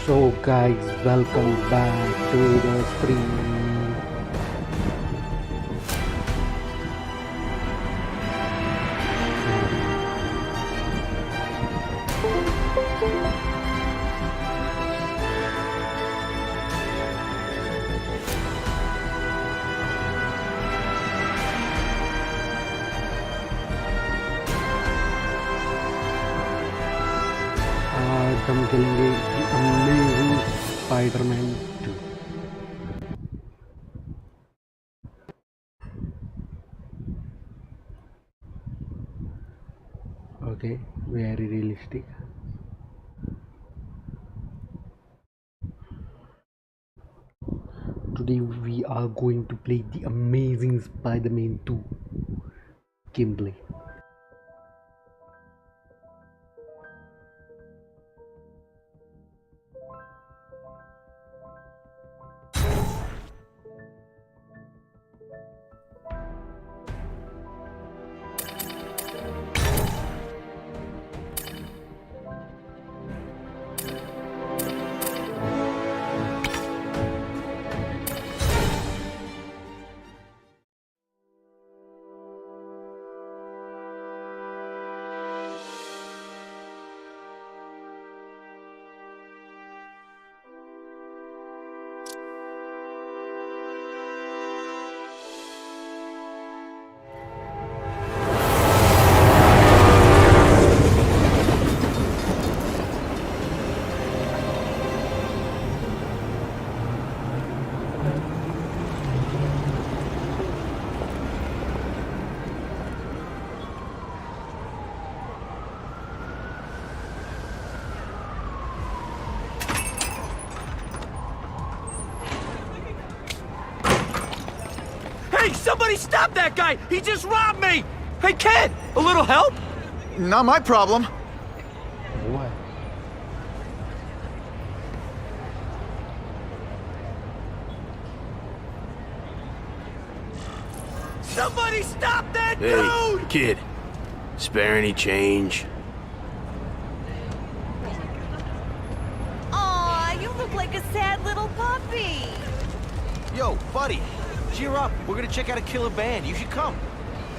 So guys, welcome back to the stream. हम खेलेंगे amazing Spiderman 2। Okay, very realistic. Today we are going to play the amazing Spider-Man 2 gameplay. Somebody stop that guy! He just robbed me! Hey kid, a little help? Not my problem. What? Somebody stop that Hey, dude! kid. Spare any change? Aw, you look like a sad little puppy. Yo, buddy, cheer up. We're gonna check out a killer band. You should come.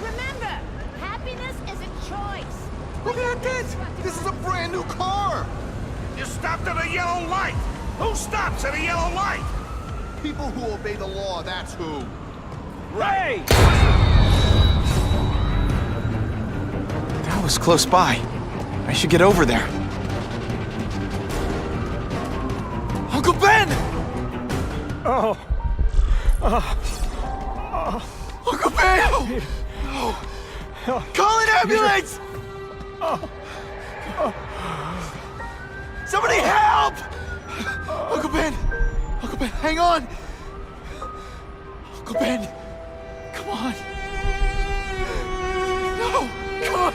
Remember, happiness is a choice. Look at this! This is a brand new car! You stopped at a yellow light! Who stops at a yellow light? People who obey the law, that's who. Hey! That was close by. I should get over there. Uncle Ben! Oh. Uncle Ben! Call an ambulance! Somebody help! Uncle Ben! Uncle Ben, hang on! Uncle Ben! Come on! No! Come on!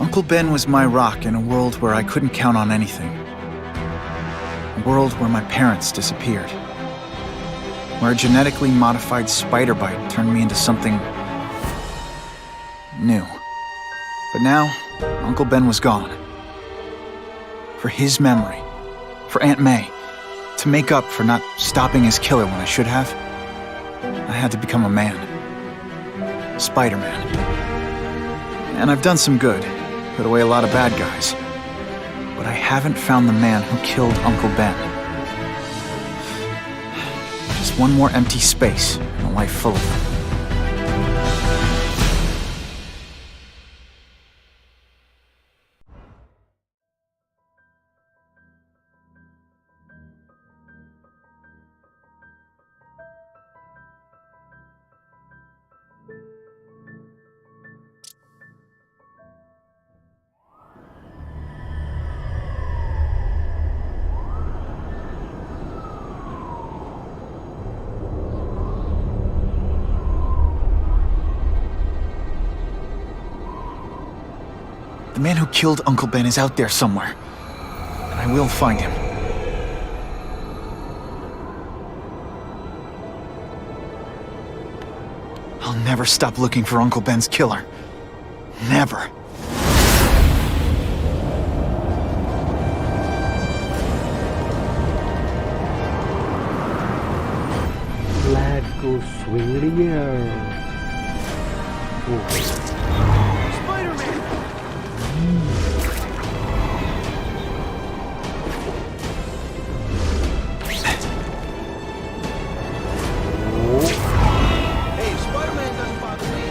Uncle Ben was my rock in a world where I couldn't count on anything. A world where my parents disappeared. Where a genetically modified spider bite turned me into something new. But now, Uncle Ben was gone. For his memory, for Aunt May, to make up for not stopping his killer when I should have, I had to become a man. Spider-Man. And I've done some good, put away a lot of bad guys. But I haven't found the man who killed Uncle Ben. Just one more empty space in a life full of them. The man who killed Uncle Ben is out there somewhere. And I will find him. I'll never stop looking for Uncle Ben's killer. Never. Betrayal. Oh. Spider-Man! Hey, Spider-Man doesn't bother me.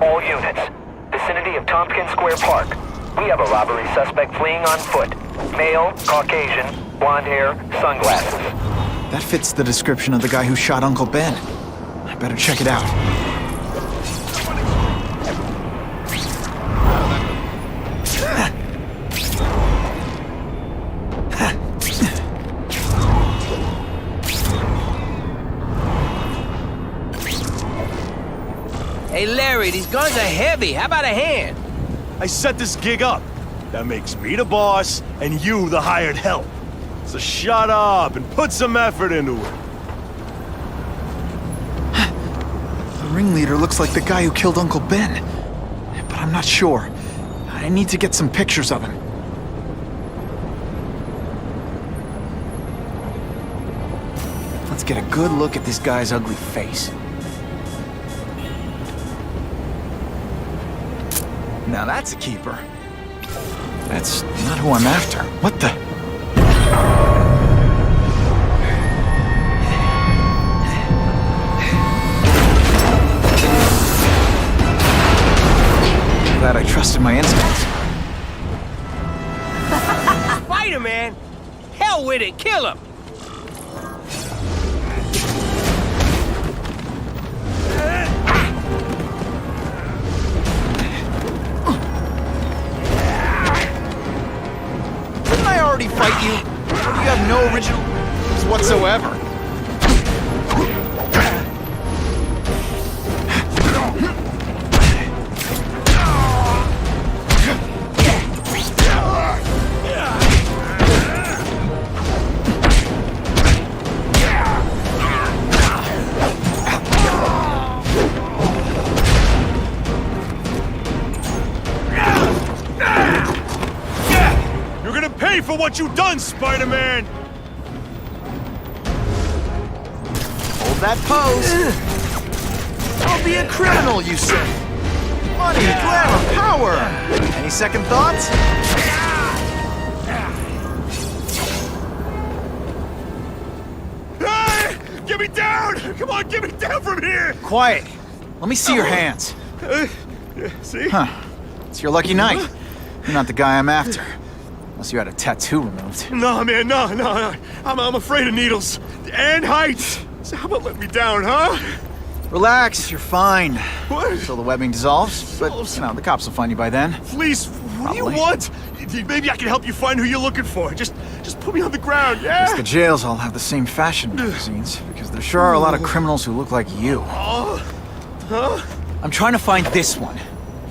All units. Vicinity of Tompkins Square Park. We have a robbery suspect fleeing on foot. Male, Caucasian, blonde hair, sunglasses. That fits the description of the guy who shot Uncle Ben. I better check it out. Hey, Larry, these guns are heavy. How about a hand? I set this gig up. That makes me the boss and you the hired help. So shut up and put some effort into it. The ringleader looks like the guy who killed Uncle Ben. But I'm not sure. I need to get some pictures of him. Let's get a good look at this guy's ugly face. Now that's a keeper. That's not who I'm after. What the? Glad I trusted my instincts. Spider-Man? Hell with it, kill him! Didn't I already fight you? You have no original moves whatsoever. For what you done, Spider-Man! Hold that pose. I'll be a criminal, you say. Money, glamour, power. Any second thoughts? Hey! Get me down! Come on, get me down from here! Quiet. Let me see your hands. See? Huh. It's your lucky night. You're not the guy I'm after. Unless you had a tattoo removed. No, man, no. I'm afraid of needles. And heights. So how about let me down, huh? Relax, you're fine. What? Until the webbing dissolves. But, you know, the cops will find you by then. Please, what do you Probably. want? Maybe I can help you find who you're looking for. Just put me on the ground, yeah? Guess the jails all have the same fashion magazines, because there sure are a lot of criminals who look like you. Huh? I'm trying to find this one.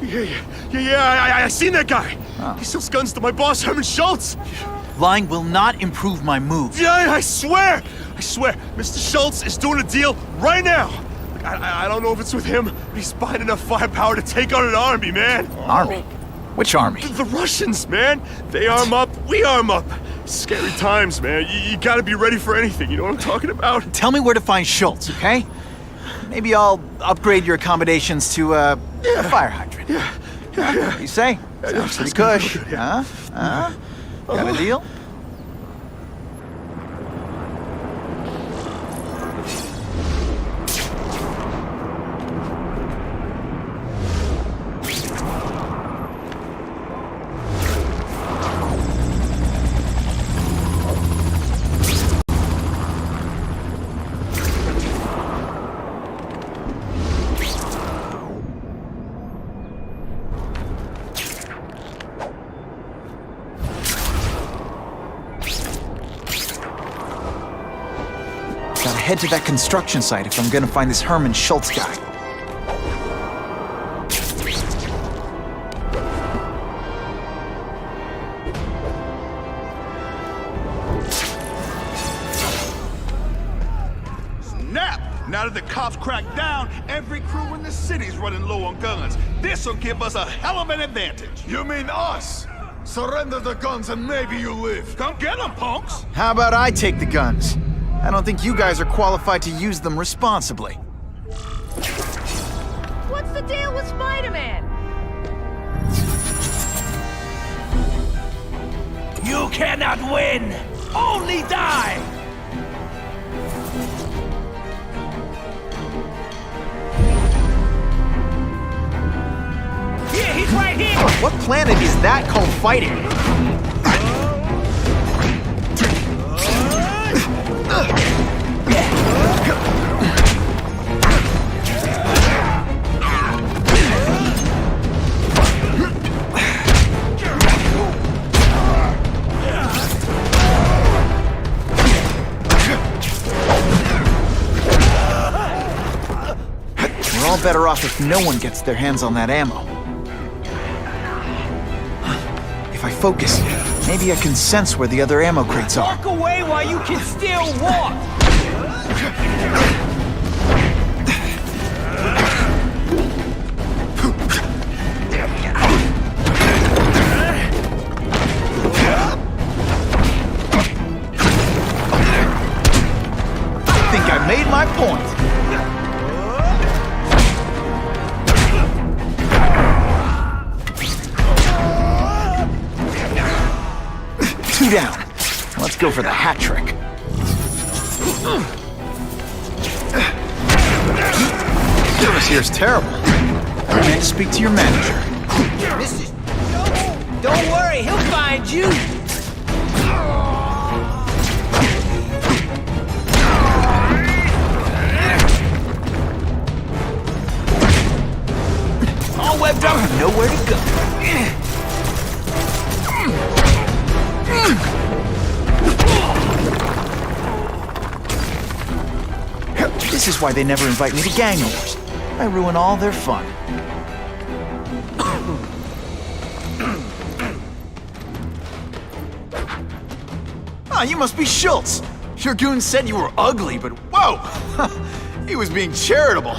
Yeah, I seen that guy. Oh. He sells guns to my boss, Herman Schultz. Lying will not improve my moves. Yeah, I swear. Mr. Schultz is doing a deal right now. Like, I don't know if it's with him, but he's buying enough firepower to take on an army, man. Army? Which army? The Russians, man. They arm up, we arm up. Scary times, man. You gotta be ready for anything, you know what I'm talking about? Tell me where to find Schultz, okay? Maybe I'll upgrade your accommodations to a fire hydrant. Yeah. What do you say? Sounds pretty cush. Yeah. Huh? Got a deal? Gotta head to that construction site if I'm gonna find this Herman Schultz guy. Snap! Now now that the cops crack down, every crew in the city's running low on guns. This'll give us a hell of an advantage. You mean us? Surrender the guns and maybe you live. Come get them, punks! How about I take the guns? I don't think you guys are qualified to use them responsibly. What's the deal with Spider-Man? You cannot win! Only die! Here, he's right here! What planet is that called fighting? We're all better off if no one gets their hands on that ammo. If I focus, maybe I can sense where the other ammo crates are. Walk away while you can still walk! I think I made my point. Two down. Let's go for the hat trick. Service here's terrible. I demand to speak to your manager. Don't worry, he'll find you! All webbed up! Nowhere to go. This is why they never invite me to gang wars. I ruin all their fun. Ah, you must be Schultz. Your goon said you were ugly, but whoa! He was being charitable.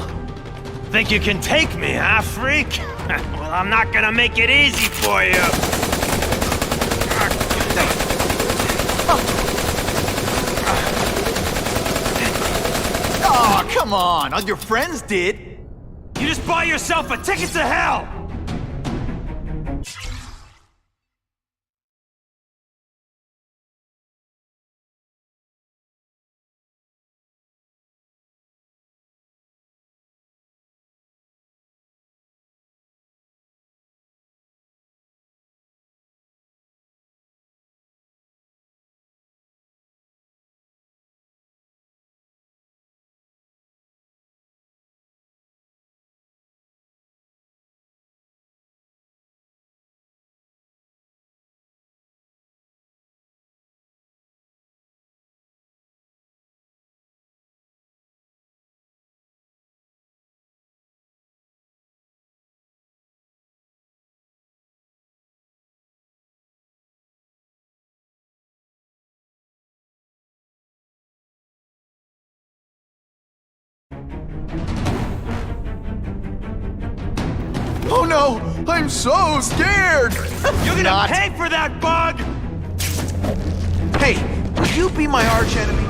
Think you can take me, huh, freak? Well, I'm not gonna make it easy for you. Oh, come on. All your friends did. You just bought yourself a ticket to hell! Oh no! I'm so scared! You're gonna pay for that, bug! Hey, will you be my arch enemy?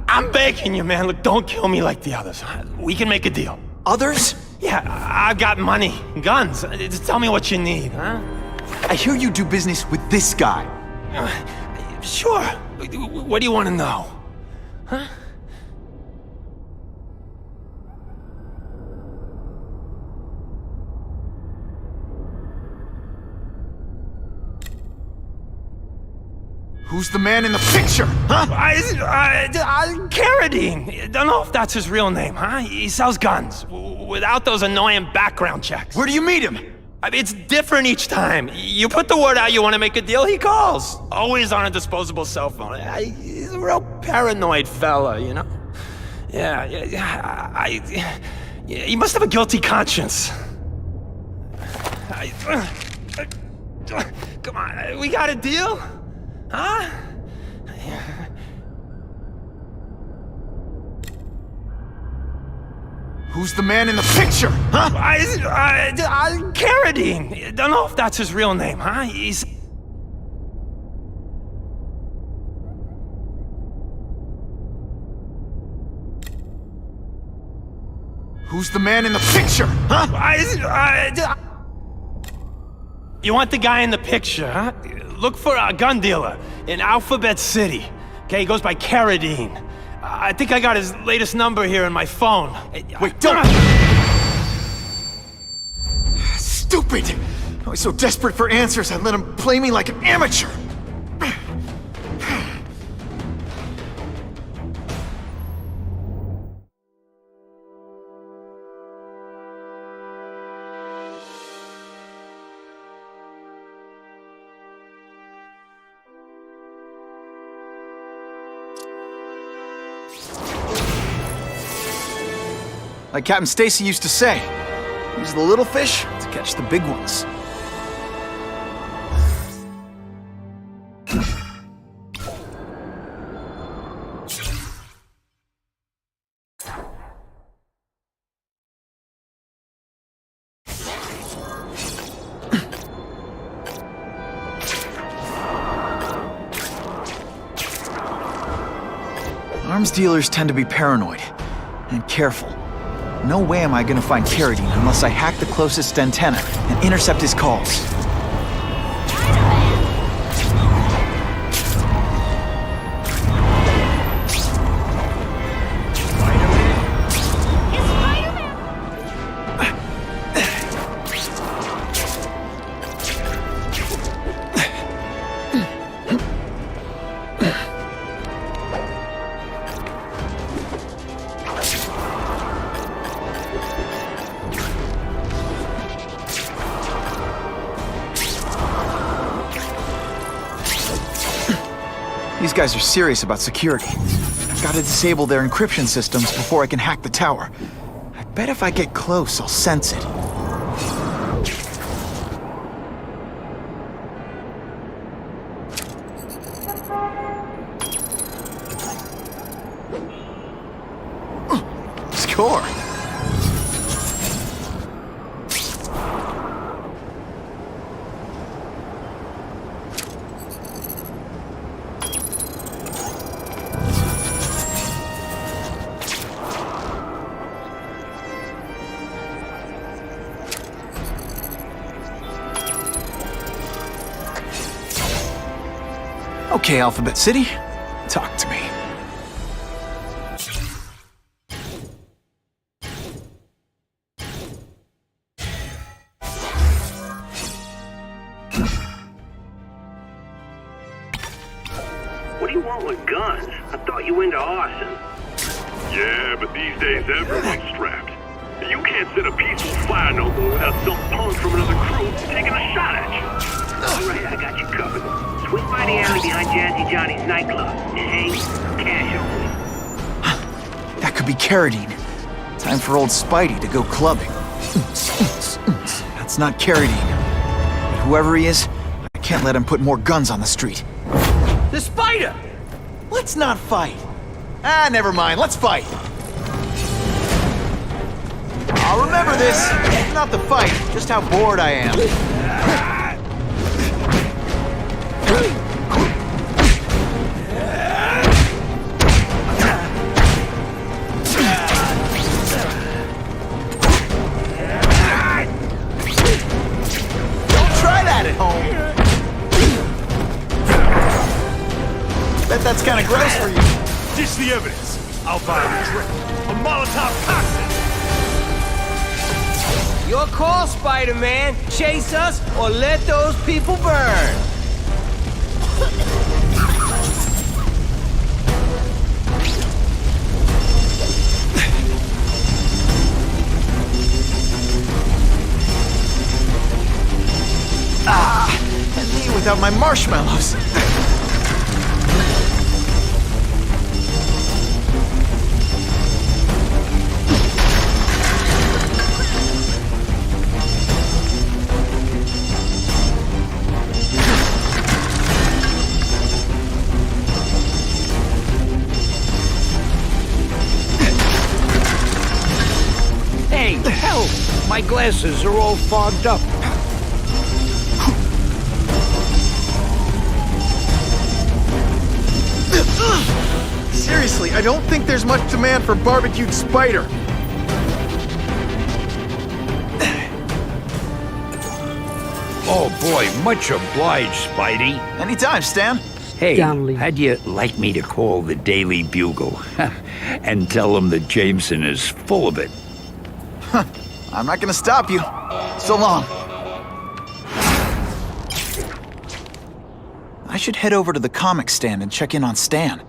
I'm begging you, man. Look, don't kill me like the others. We can make a deal. Others? Yeah, I've got money, guns. Just tell me what you need, huh? I hear you do business with this guy. Sure. What do you want to know? Huh? Who's the man in the picture, huh? Carradine. Don't know if that's his real name, huh? He sells guns without those annoying background checks. Where do you meet him? I mean, it's different each time. You put the word out you want to make a deal, he calls. Always on a disposable cell phone. He's a real paranoid fella, you know? Yeah, he must have a guilty conscience. Come on, we got a deal? Huh? Who's the man in the picture, huh? Carradine. Don't know if that's his real name, huh? He's... Who's the man in the picture, huh? You want the guy in the picture, huh? Look for a gun dealer in Alphabet City. Okay, he goes by Carradine. I think I got his latest number here in my phone. Wait, don't! Stupid! I was so desperate for answers, I let him play me like an amateur! Like Captain Stacy used to say, use the little fish to catch the big ones. Arms dealers tend to be paranoid and careful. No way am I gonna find Carradine unless I hack the closest antenna and intercept his calls. These guys are serious about security. I've got to disable their encryption systems before I can hack the tower. I bet if I get close, I'll sense it. Score! Okay, Alphabet City, talk to me. What do you want with guns? I thought you were into arson. Yeah, but these days everyone's strapped. You can't set a peaceful fire no more without some punk from another crew taking a shot at you. All right, I got you covered. Swing by the alley behind Jazzy Johnny's nightclub. Hey, cash only. That could be Carradine. Time for old Spidey to go clubbing. That's not Carradine. But whoever he is, I can't let him put more guns on the street. The spider! Let's not fight. Ah, never mind. Let's fight. I'll remember this. Not the fight, just how bored I am. Bet that's kind of gross for you. Dish the evidence. I'll buy a drink. A Molotov cocktail. Your call, Spider-Man. Chase us or let those people burn. And me without my marshmallows. glasses are all fogged up. Seriously, I don't think there's much demand for barbecued spider. Oh boy, much obliged, Spidey. Anytime, Stan. Hey, Stanley. how'd you like me to call the Daily Bugle and tell them that Jameson is full of it? I'm not gonna stop you. So long. I should head over to the comic stand and check in on Stan.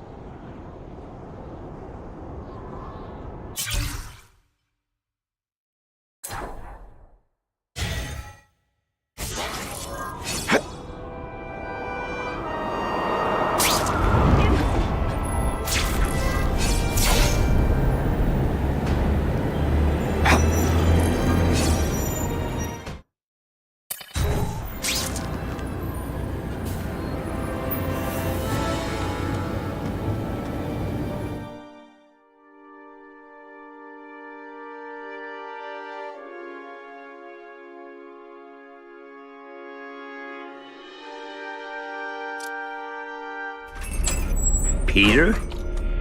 Peter?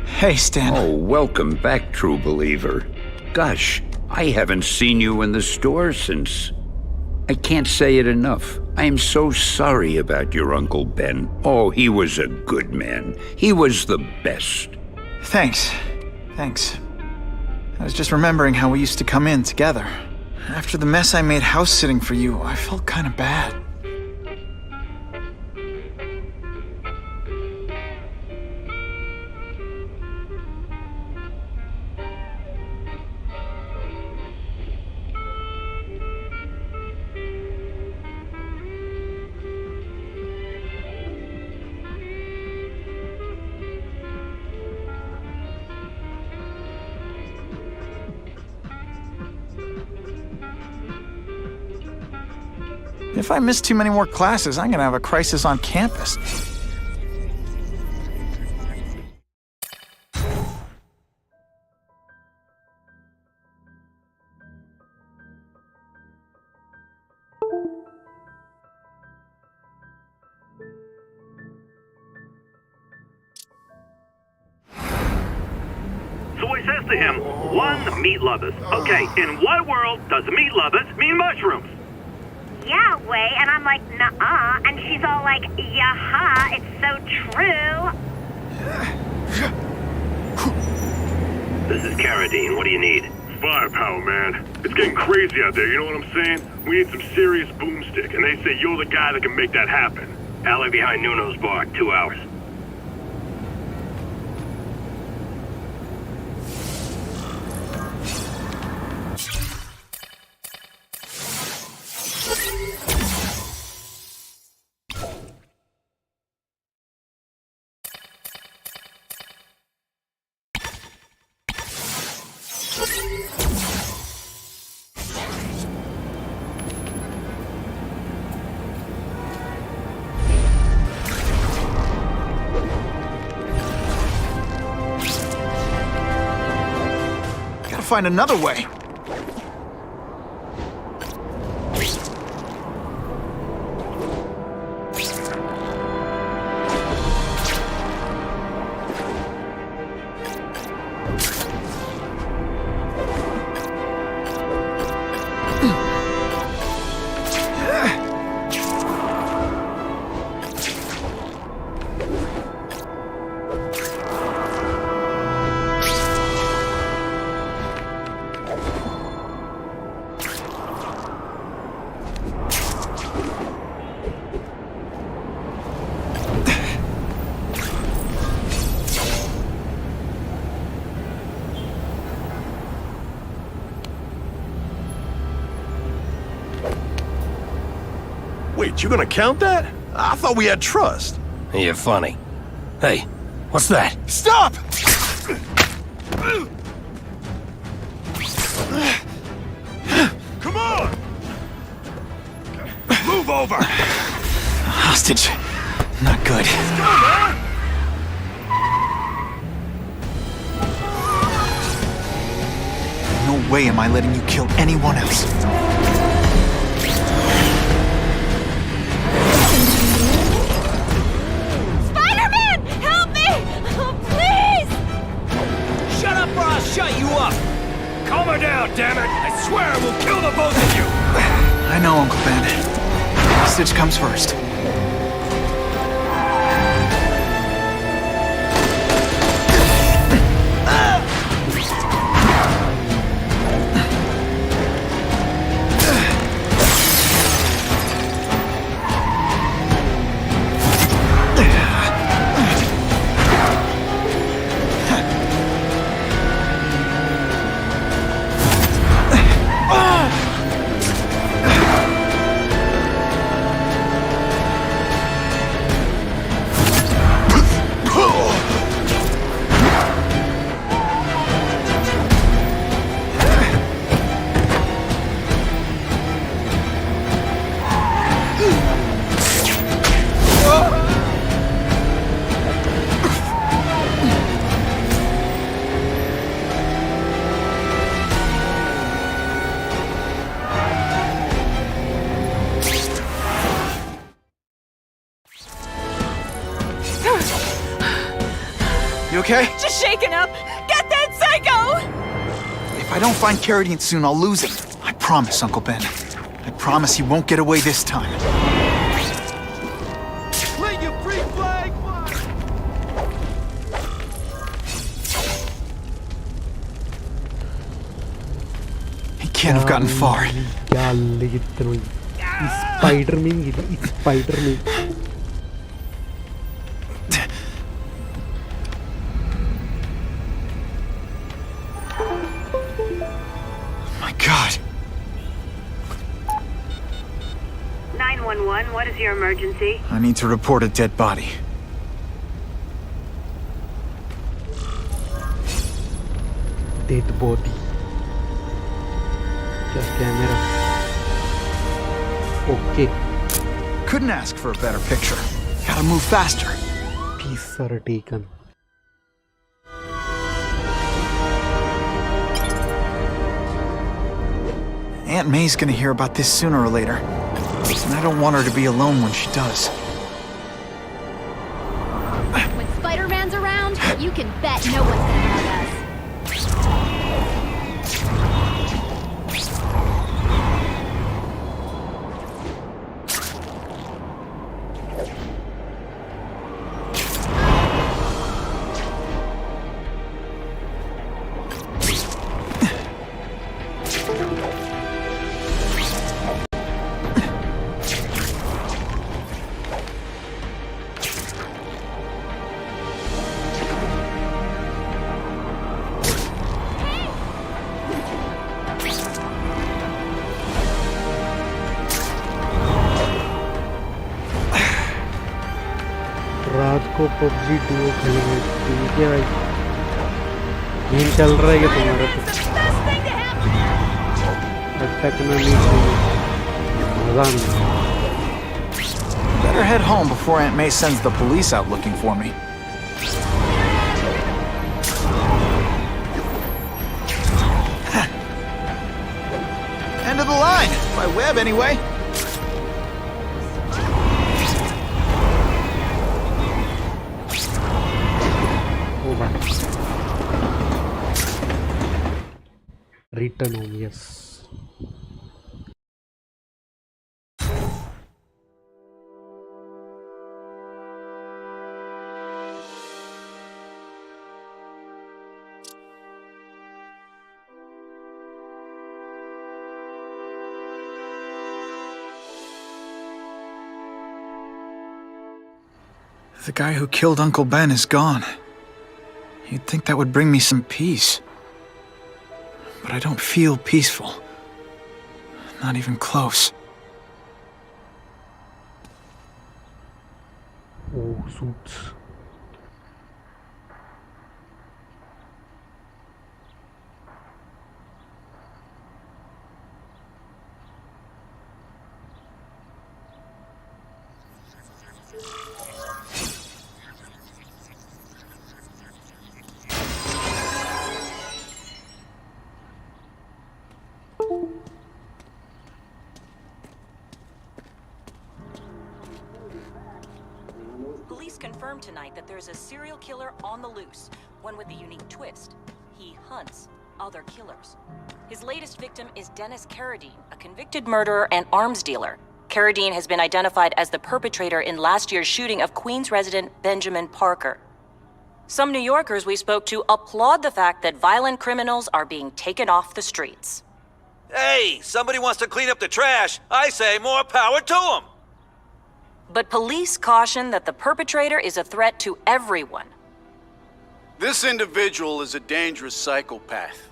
Hey, Stan. Oh, welcome back, true believer. Gosh, I haven't seen you in the store since... I can't say it enough. I am so sorry about your Uncle Ben. Oh, he was a good man. He was the best. Thanks. I was just remembering how we used to come in together. After the mess I made house sitting for you, I felt kind of bad. If I miss too many more classes, I'm gonna have a crisis on campus. So he says to him, one, meat lovers. Okay, in what world does meat lovers mean mushrooms? Yeah, way, and I'm like, nuh-uh, and she's all like, yaha, it's so true. This is Carradine, what do you need? Firepower, man. It's getting crazy out there, you know what I'm saying? We need some serious boomstick, and they say you're the guy that can make that happen. Alley behind Nuno's bar, 2 hours. Gotta find another way. Wait, you gonna count that? I thought we had trust. You're funny. Hey, what's that? Stop! Come on! Move over! Hostage. Not good. Let's go, man! No way am I letting you kill anyone else. Spider-Man! Help me! Oh, please! Shut up or I'll shut you up! Calm her down, damn it! I swear I will kill the both of you! I know, Uncle Ben. Stitch comes first. You okay? Just shaken up! Get that psycho! If I don't find Carradine soon, I'll lose him. I promise, Uncle Ben. I promise he won't get away this time. Let your free flag fly! He can't have gotten far. Galle gitu loh. Spiderman gitu, it's Spiderman. My God. 911, what is your emergency? I need to report a dead body. Dead body. Just camera. Okay. Couldn't ask for a better picture. Gotta move faster. Peace are taken. Aunt May's gonna hear about this sooner or later. And I don't want her to be alone when she does. When Spider-Man's around, you can bet no one's gonna hurt us. रात को PUBG Duo खेलेंगे ठीक है भाई game चल रहा है क्या तुम्हारा तो अटकना नहीं चाहिए मजा नहीं Better head home before Aunt May sends the police out looking for me. End of the line! By web, anyway. Return home, yes. The guy who killed Uncle Ben is gone. You'd think that would bring me some peace. But I don't feel peaceful. Not even close. Oh, suits. confirmed tonight that there's a serial killer on the loose, one with a unique twist. He hunts other killers. His latest victim is Cletus Kasady, a convicted murderer and arms dealer. Carradine has been identified as the perpetrator in last year's shooting of Queens resident Benjamin Parker. Some New Yorkers we spoke to applaud the fact that violent criminals are being taken off the streets. Hey, somebody wants to clean up the trash. I say more power to them. But police caution that the perpetrator is a threat to everyone. This individual is a dangerous psychopath.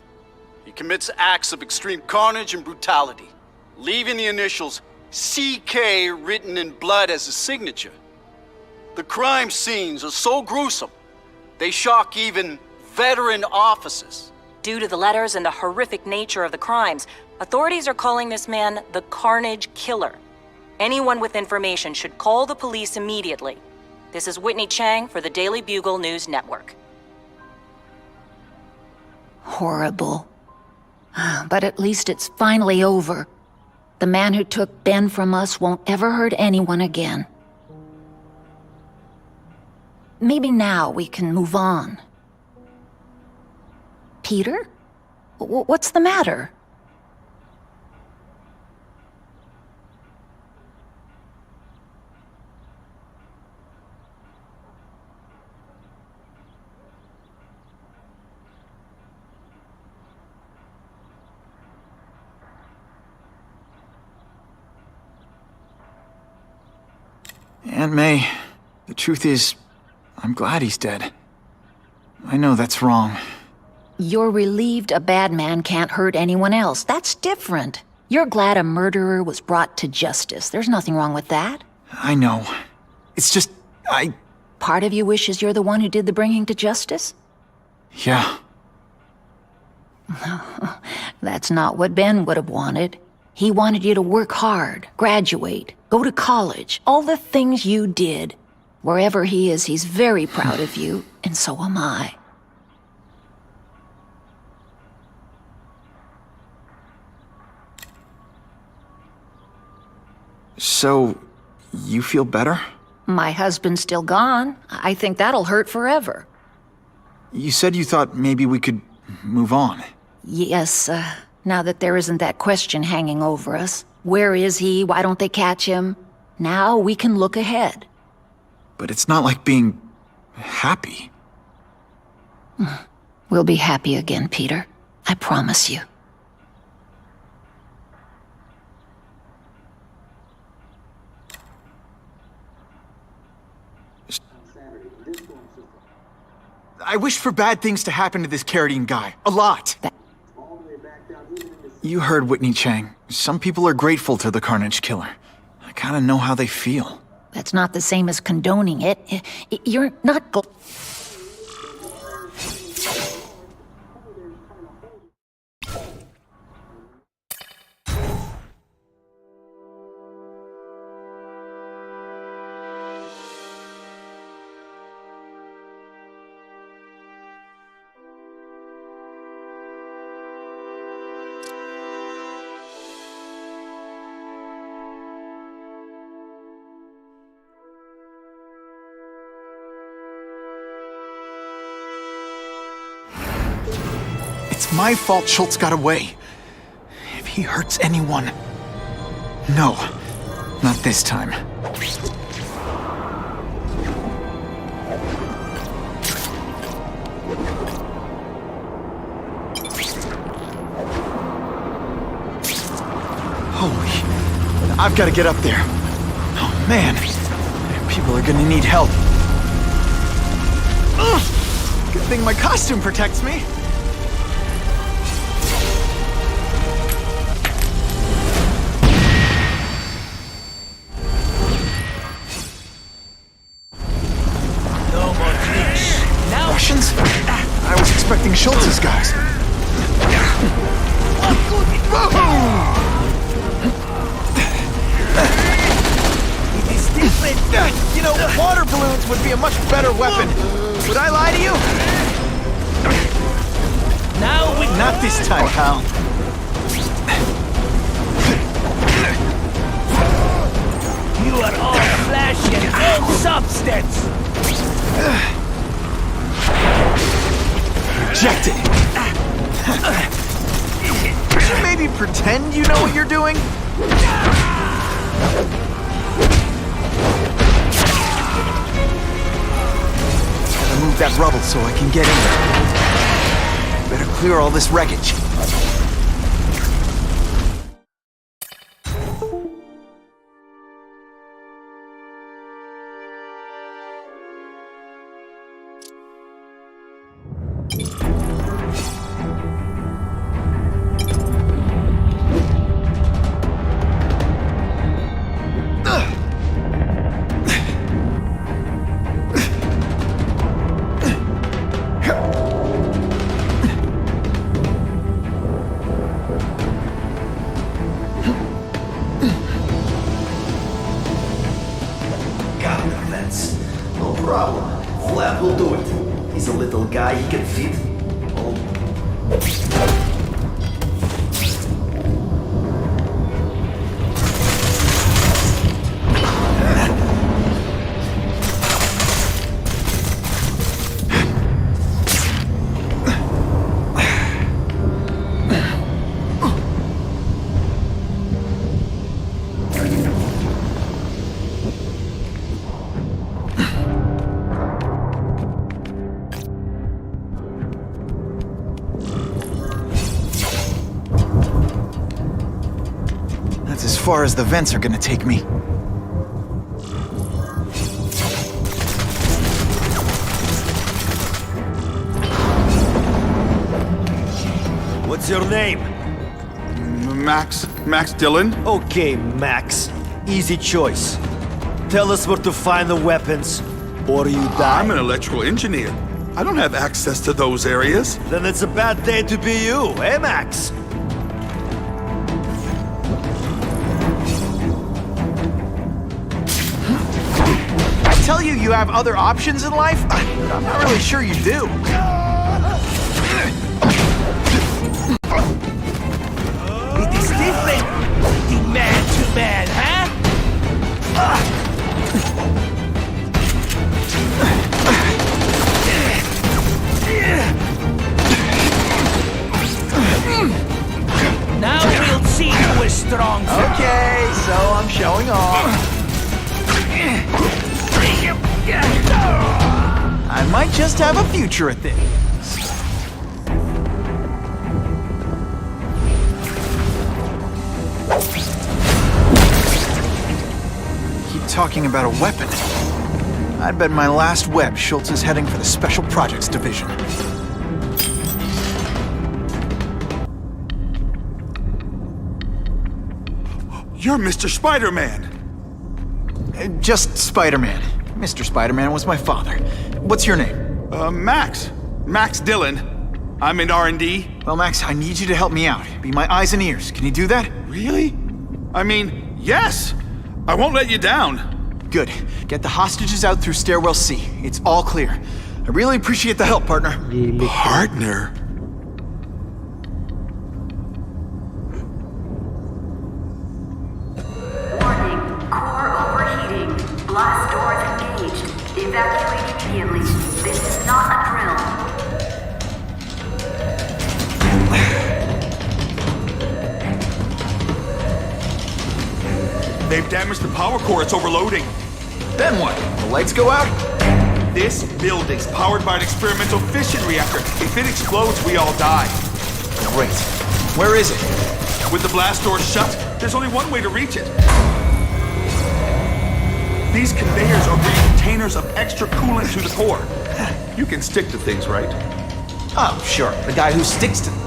He commits acts of extreme carnage and brutality, leaving the initials CK written in blood as a signature. The crime scenes are so gruesome, they shock even veteran officers. Due to the letters and the horrific nature of the crimes, authorities are calling this man the Carnage Killer. Anyone with information should call the police immediately. This is Whitney Chang for the Daily Bugle News Network. Horrible. But at least it's finally over. The man who took Ben from us won't ever hurt anyone again. Maybe now we can move on. Peter? What's the matter? Aunt May, the truth is, I'm glad he's dead. I know that's wrong. You're relieved a bad man can't hurt anyone else. That's different. You're glad a murderer was brought to justice. There's nothing wrong with that. I know. It's just, Part of you wishes you're the one who did the bringing to justice? Yeah. That's not what Ben would have wanted. He wanted you to work hard, graduate, go to college, all the things you did. Wherever he is, he's very proud of you, and so am I. So, you feel better? My husband's still gone. I think that'll hurt forever. You said you thought maybe we could move on. Yes, now that there isn't that question hanging over us. Where is he? Why don't they catch him? Now we can look ahead. But it's not like being happy. We'll be happy again, Peter. I promise you. I wish for bad things to happen to this Carradine guy. A lot. You heard Whitney Chang. Some people are grateful to the Carnage Killer. I kinda know how they feel. That's not the same as condoning it. You're not It's my fault Schultz got away. If he hurts anyone... No, not this time. Holy... I've got to get up there. Oh, man. People are gonna need help. Ugh! Good thing my costume protects me. Russians? I was expecting Schultz's guys. It is different. You know, water balloons would be a much better weapon. Would I lie to you? Now we... Not this time, pal. You are all flesh and No substance! Rejected! Could you maybe pretend you know what you're doing? Gotta move that rubble so I can get in. Better clear all this wreckage. No problem. Flap will do it. He's a little guy, he can fit. That's as far as the vents are gonna take me. What's your name? Max Dillon? Okay, Max. Easy choice. Tell us where to find the weapons, or you die. I'm an electrical engineer. I don't have access to those areas. Then it's a bad day to be you, eh, Max? I tell you, you have other options in life, but I'm not really sure you do. It is different, the man to man, huh? Now we'll see who is strong. Okay, so I'm showing off. I might just have a future at this. Keep talking about a weapon. I'd bet my last web Schultz is heading for the Special Projects Division. You're Mr. Spider-Man! Just Spider-Man. Mr. Spider-Man was my father. What's your name? Max. Max Dillon. I'm in R&D. Well, Max, I need you to help me out. Be my eyes and ears. Can you do that? Really? I mean, yes! I won't let you down. Good. Get the hostages out through stairwell C. It's all clear. I really appreciate the help, partner. Partner? Warning. Core overheating. Blast doors engaged. Evacuate immediately. This is not a drill. They've damaged the power core. It's overloading. Then what? The lights go out? This building's powered by an experimental fission reactor. If it explodes, we all die. Great. Where is it? With the blast doors shut, there's only one way to reach it. These conveyors are bringing containers of extra coolant to the core. You can stick to things, right? Oh, sure. The guy who sticks to them.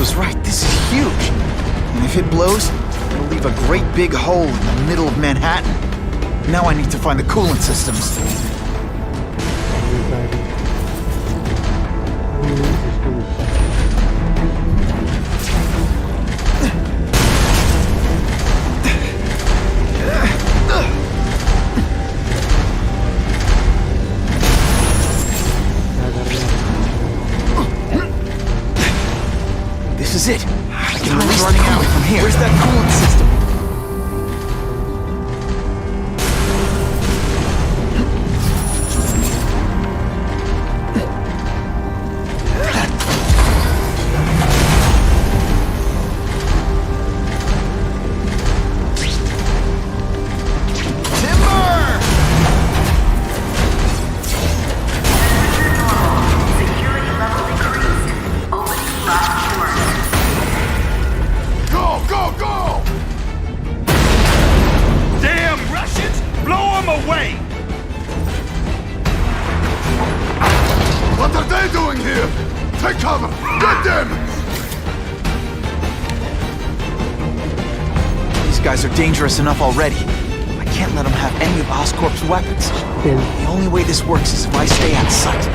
Was right. This is huge. And if it blows, it'll leave a great big hole in the middle of Manhattan. Now I need to find the coolant systems. We is it. I can release running out from here. Where's that coolant system? What are they doing here? Take cover! Get them! These guys are dangerous enough already. I can't let them have any of Oscorp's weapons. The only way this works is if I stay out of sight.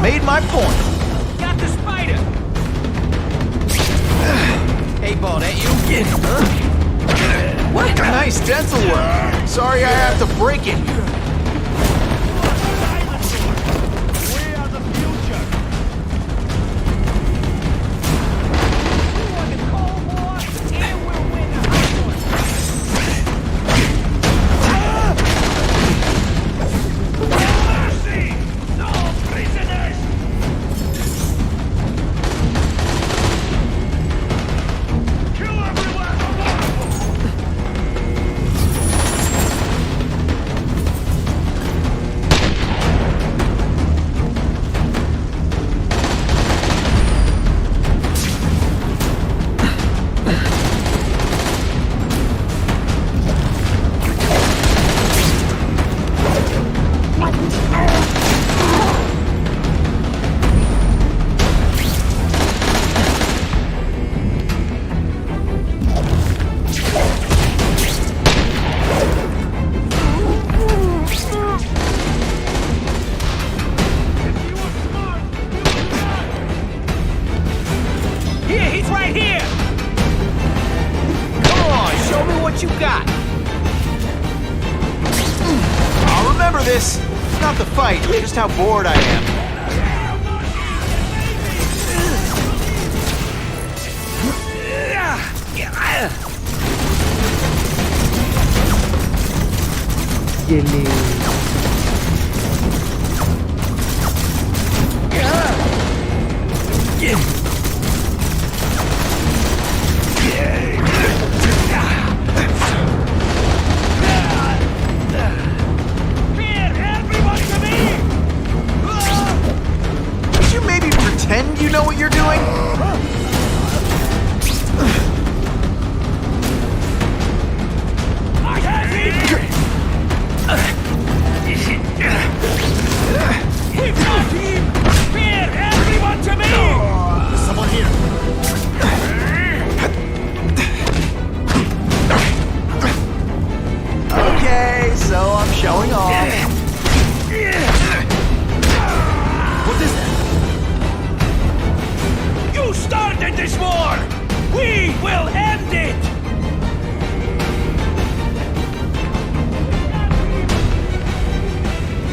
Made my point. Got the spider. Hey, ball, that you? Huh? What? Nice dental work. Sorry I have to break it. We are the future. You want the Cold War? And we'll win the hot one. Mercy! No prisoners! You got? I'll remember this. It's not the fight, just how bored I am. You know what you're doing? Everyone to me! There's someone here. Okay, so I'm showing off. What is that? You started this war! We will end it!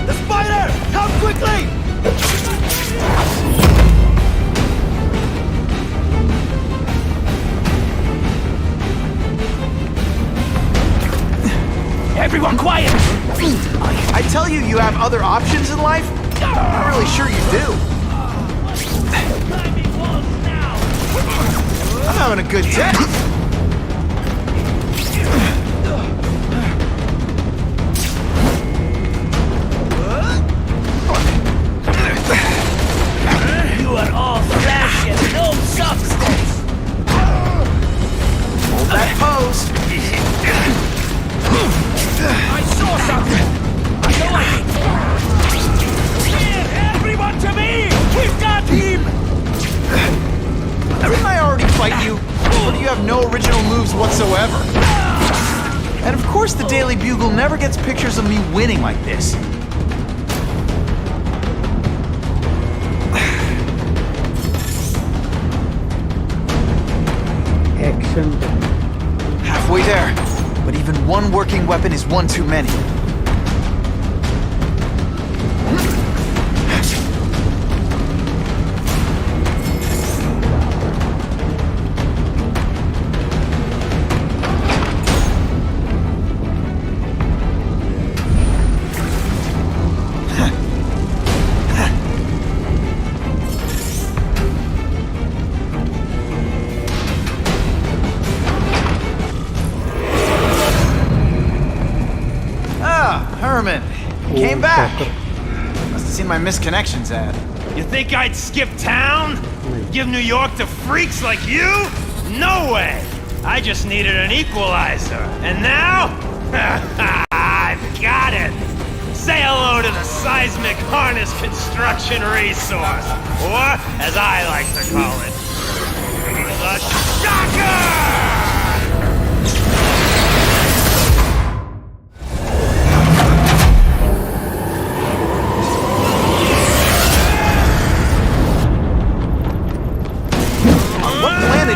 The spider! Come quickly! Everyone quiet! I tell you, you have other options in life? I'm not really sure you do. I'm having a good day. no original moves whatsoever. And of course the Daily Bugle never gets pictures of me winning like this. Action. Halfway there. But even one working weapon is one too many. Came back. Must have seen my missed connections ad. You think I'd skip town? Give New York to freaks like you? No way! I just needed an equalizer. And now? I've got it! Say hello to the seismic harness construction resource. Or, as I like to call it, the Shocker!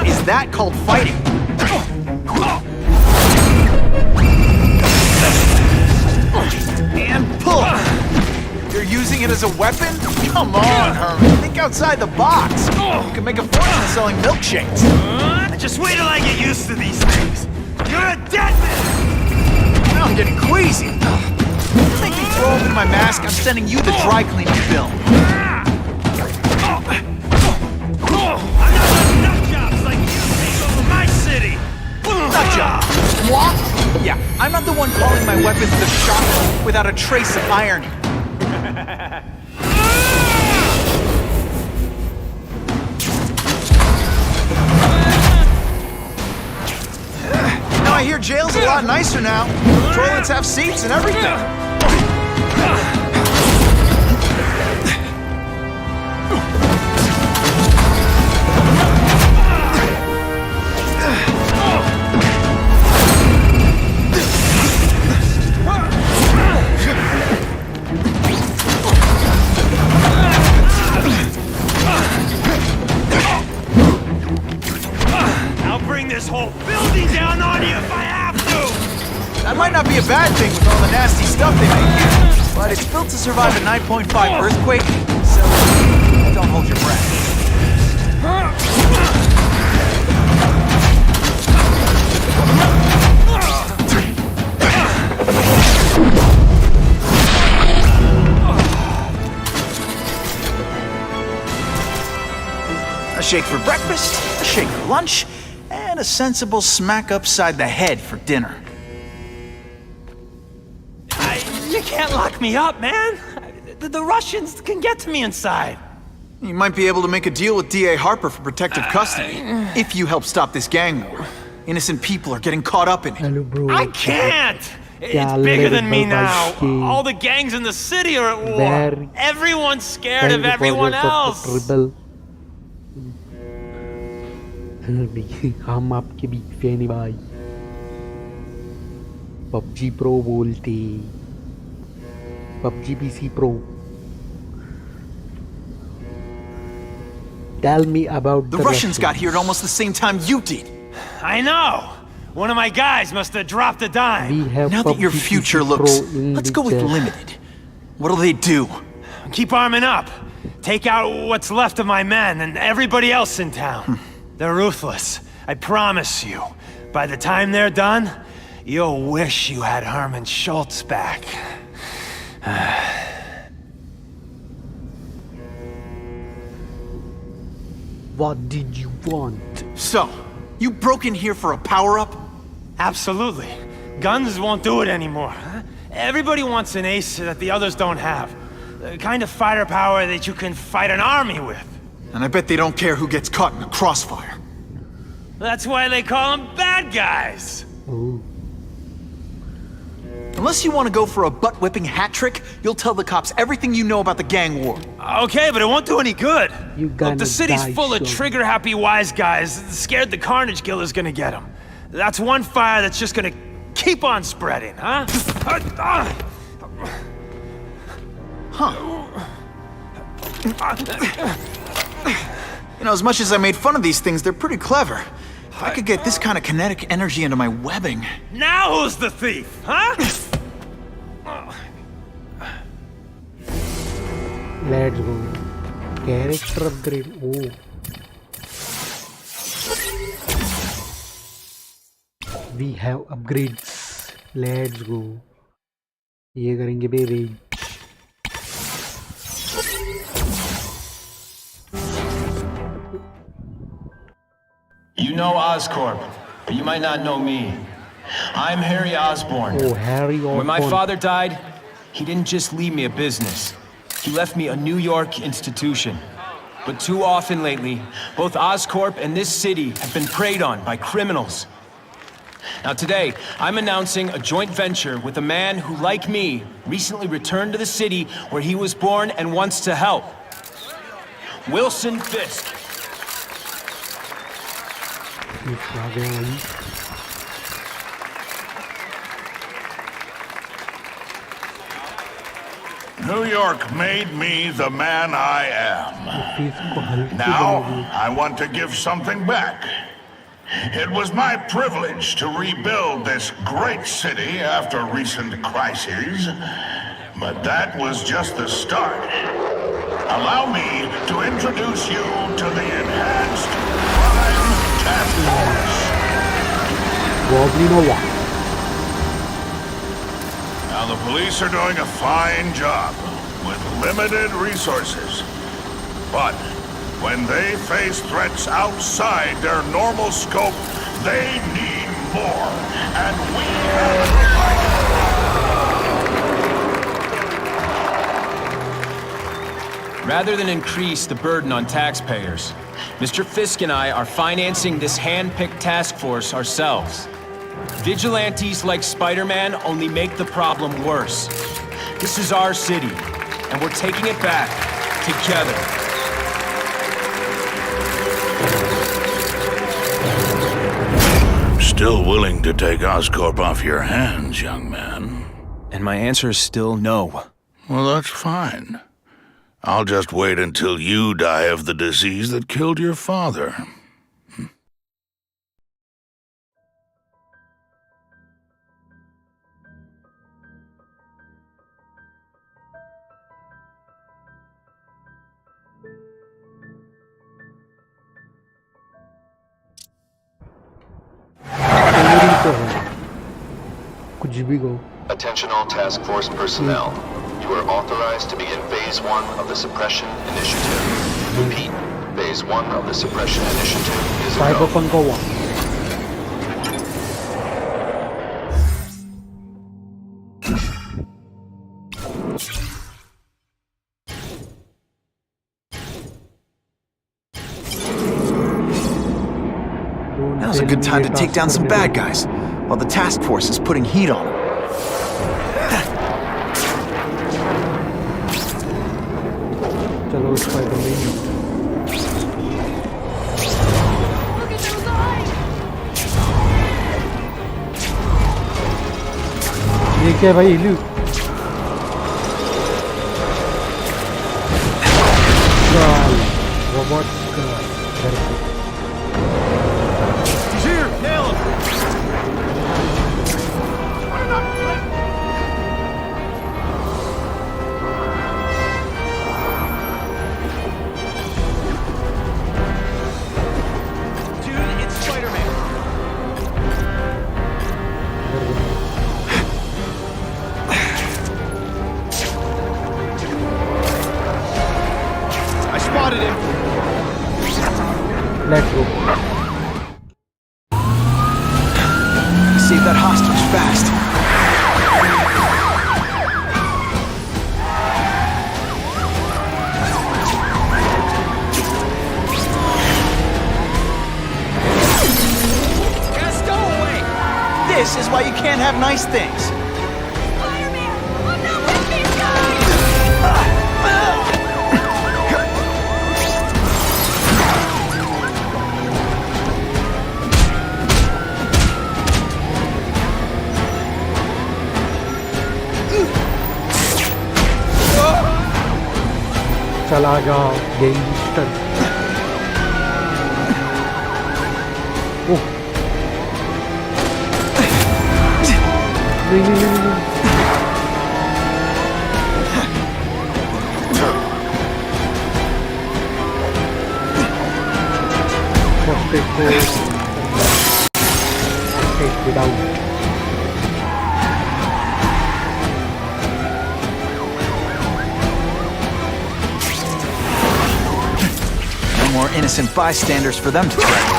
Is that called fighting? And pull! You're using it as a weapon? Come on, Herman. Think outside the box. You can make a fortune selling milkshakes. Just wait till I get used to these things. You're a dead man! Now I'm getting queasy. Make me throw open my mask, I'm sending you the dry cleaning bill. Nutjob! What? Yeah, I'm not the one calling my weapons the Shocker without a trace of irony. Now I hear jail's a lot nicer now. Toilets have seats and everything. This whole building down on you if I have to! That might not be a bad thing with all the nasty stuff they make here, but it's built to survive a 9.5 earthquake, so don't hold your breath. A shake for breakfast, a shake for lunch, and a sensible smack upside the head for dinner. You can't lock me up, man. The Russians can get to me inside. You might be able to make a deal with D.A. Harper for protective custody, if you help stop this gang war. Innocent people are getting caught up in it. I can't! It's bigger than me now. All the gangs in the city are at war. Everyone's scared of everyone else. हम आपके big fan भाई PUBG Pro बोलते PUBG PC Pro. Tell me about the Russians got here at almost the same time you did. I know. One of my guys must have dropped a dime. Now that your future looks, let's go with limited. What'll they do? Keep arming up. Take out what's left of my men and everybody else in town. They're ruthless. I promise you. By the time they're done, you'll wish you had Herman Schultz back. What did you want? So, you broke in here for a power-up? Absolutely. Guns won't do it anymore. Everybody wants an ace that the others don't have. The kind of fighter power that you can fight an army with. And I bet they don't care who gets caught in the crossfire. That's why they call them bad guys. Ooh. Unless you want to go for a butt-whipping hat trick, you'll tell the cops everything you know about the gang war. Okay, but it won't do any good. Look, the city's full of trigger-happy wise guys, scared the carnage killer's gonna get them. That's one fire that's just gonna keep on spreading, huh? You know, as much as I made fun of these things, they're pretty clever. If I could get this kind of kinetic energy into my webbing... Now who's the thief, huh? Let's go. Character upgrade. Oh. We have upgrades. Let's go. ये करेंगे baby. You know Oscorp, but you might not know me. I'm Harry Osborn. Oh, Harry Osborn. When my father died, he didn't just leave me a business. He left me a New York institution. But too often lately, both Oscorp and this city have been preyed on by criminals. Now today, I'm announcing a joint venture with a man who, like me, recently returned to the city where he was born and wants to help. Wilson Fisk. New York made me the man I am. Now, I want to give something back. It was my privilege to rebuild this great city after recent crises, but that was just the start. Allow me to introduce you to the Enhanced Crime Task Force. Now, the police are doing a fine job with limited resources, but when they face threats outside their normal scope, they need more, and we have provided. Rather than increase the burden on taxpayers, Mr. Fisk and I are financing this hand-picked task force ourselves. Vigilantes like Spider-Man only make the problem worse. This is our city, and we're taking it back together. Still willing to take Oscorp off your hands, young man? And my answer is still no. Well, that's fine. I'll just wait until you die of the disease that killed your father. Attention all task force personnel. You are authorized to begin Phase 1 of the Suppression Initiative. Repeat, Phase 1 of the Suppression Initiative is a go. Now's a good time to take down some bad guys, while the task force is putting heat on them. Chalo, Spider-Man. ये क्या भाई इलू? Robot He's here! Nail him! Dude, it's Spider-Man! I spotted him! Let's go. Save that hostage fast. Guys, go away! This is why you can't have nice things. चला जा gangster. ओह नहीं। Take it out. No more innocent bystanders for them to threaten.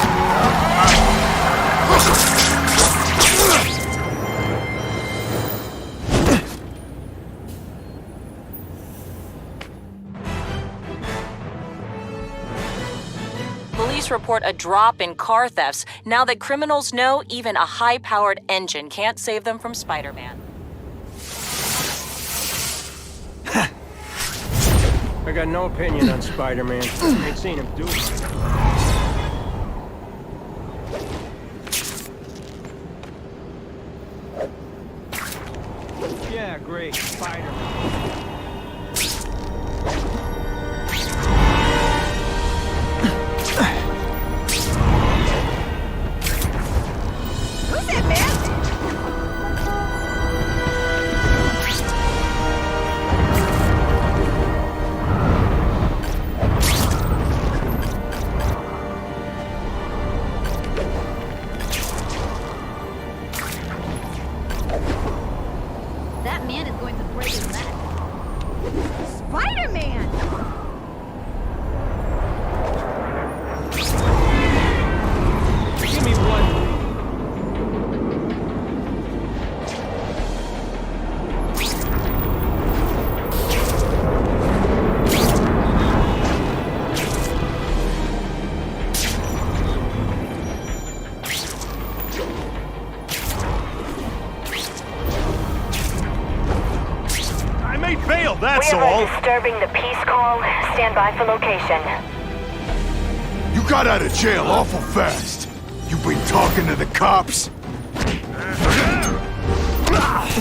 Police report a drop in car thefts now that criminals know even a high-powered engine can't save them from Spider-Man. I got no opinion on Spider-Man. Ain't seen him do it. Yeah, great. Spider-Man. That man is going to break his neck. Spider-Man! Give me one. That's we all. are disturbing the peace call. Stand by for location. You got out of jail awful fast. You been talking to the cops?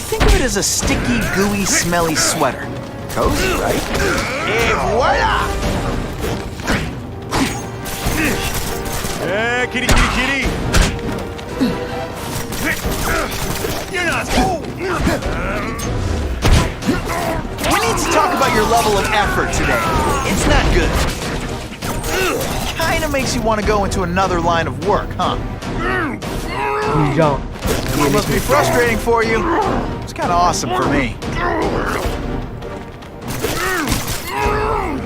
Think of it as a sticky, gooey, smelly sweater. Cozy, right? Et voila! Kitty, kitty, kitty! You're not... We need to talk about your level of effort today. It's not good. Kinda makes you want to go into another line of work, huh? It must be frustrating for you. It's kinda awesome for me.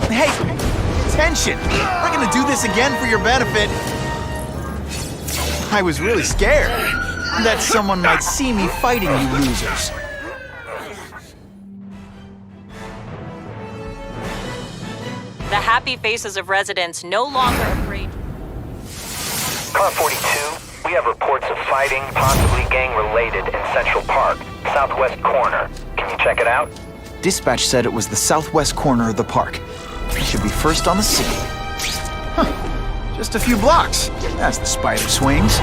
Hey, attention! I'm not gonna do this again for your benefit. I was really scared that someone might see me fighting you losers. The happy faces of residents no longer afraid. Car 42, we have reports of fighting, possibly gang-related, in Central Park, southwest corner. Can you check it out? Dispatch said it was the southwest corner of the park. I should be first on the scene. Huh. Just a few blocks, as the spider swings.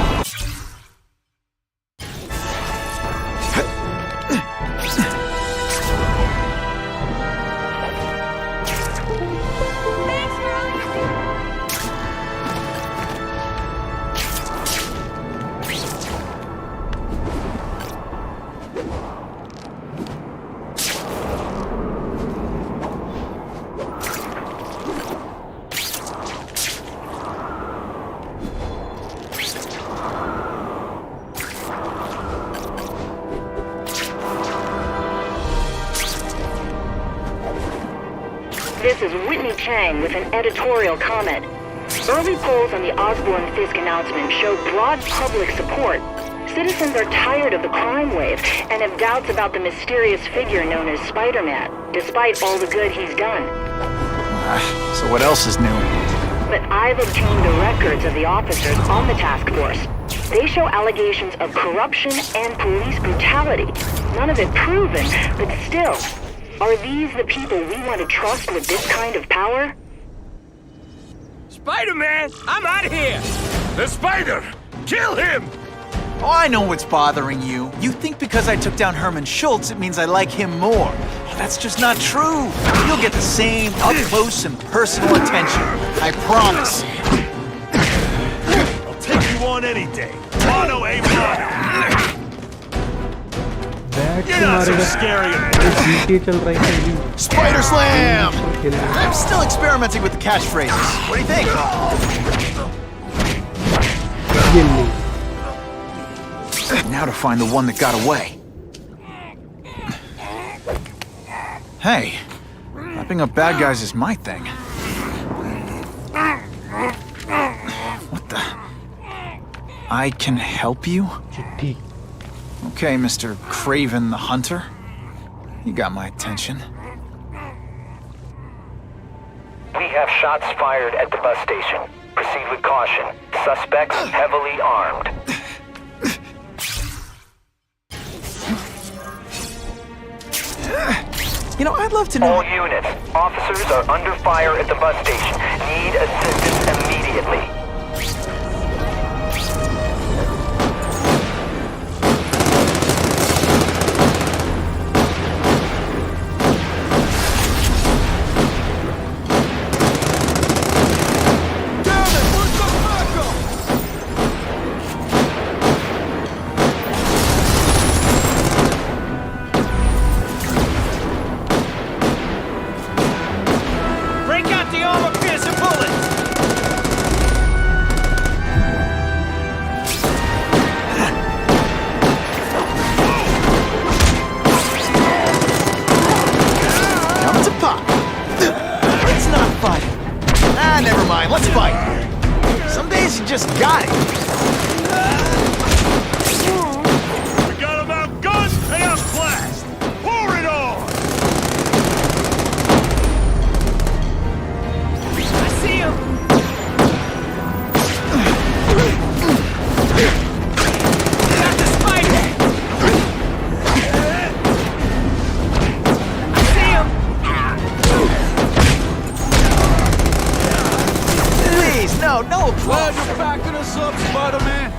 This is Whitney Chang with an editorial comment. Early polls on the Osborne-Fisk announcement show broad public support. Citizens are tired of the crime wave and have doubts about the mysterious figure known as Spider-Man, despite all the good he's done. So what else is new? But I've obtained the records of the officers on the task force. They show allegations of corruption and police brutality. None of it proven, but still. Are these the people we want to trust with this kind of power? Spider-Man, I'm out of here! The spider! Kill him! Oh, I know what's bothering you. You think because I took down Herman Schultz, it means I like him more. Oh, that's just not true. You'll get the same up-close and personal attention. I promise. I'll take you on any day. Mono a mono. You're not so scary. Spider Slam! I'm still experimenting with the catchphrases. What do you think? Now to find the one that got away. Hey, wrapping up bad guys is my thing. What the? I can help you? Okay, Mr. Kraven the Hunter. You got my attention. We have shots fired at the bus station. Proceed with caution. Suspects heavily armed. You know, I'd love to know... All units, officers are under fire at the bus station. Need assistance immediately. Let's fight! Some days you just got it! We got him outgunned and outclassed! Pour it on! I see him! Got the spider! I see him! No applause. Glad you're backing us up, Spider-Man.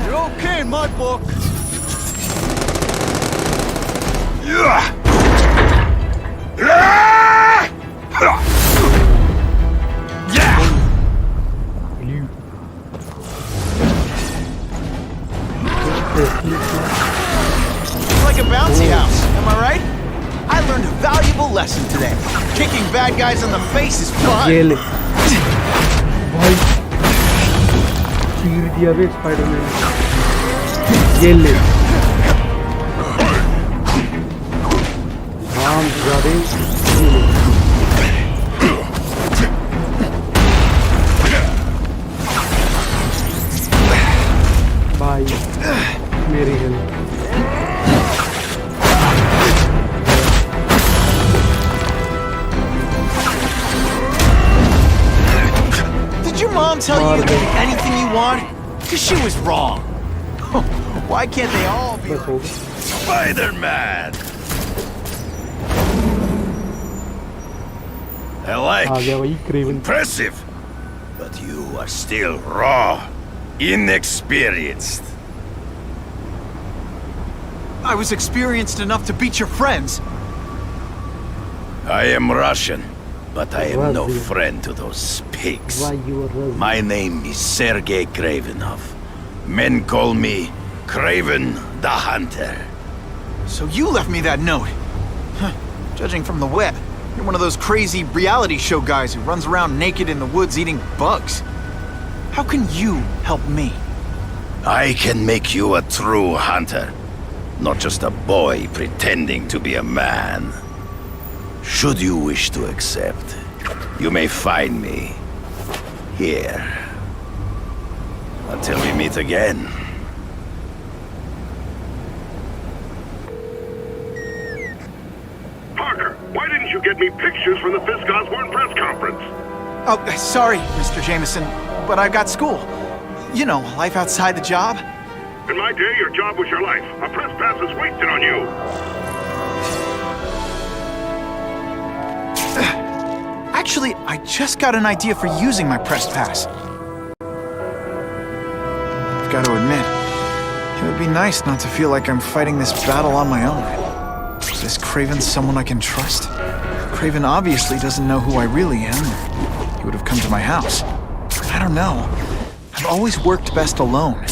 You're okay in my book. It's like a bouncy house, am I right? I learned a valuable lesson today. Kicking bad guys in the face is fun. चीर दिया बे Spiderman ये ले राम जादे भाई मेरी help Did your mom tell you you can do anything you want? Because she was wrong. Why can't they all be like Spider-Man? I like impressive, but you are still raw, inexperienced. I was experienced enough to beat your friends. I am Russian, but I am no friend to those pigs. My name is Sergei Kravenov. Men call me Kraven the Hunter. So you left me that note. Huh. Judging from the web, you're one of those crazy reality show guys who runs around naked in the woods eating bugs. How can you help me? I can make you a true hunter, not just a boy pretending to be a man. Should you wish to accept, you may find me here. Until we meet again. Parker, why didn't you get me pictures from the Fisk Osborne press conference? Oh, sorry, Mr. Jameson, but I've got school. You know, life outside the job. In my day, your job was your life. A press pass is wasted on you. Actually, I just got an idea for using my press pass. I've got to admit, it would be nice not to feel like I'm fighting this battle on my own. Is this Kraven someone I can trust? Kraven obviously doesn't know who I really am. He would have come to my house. I don't know. I've always worked best alone.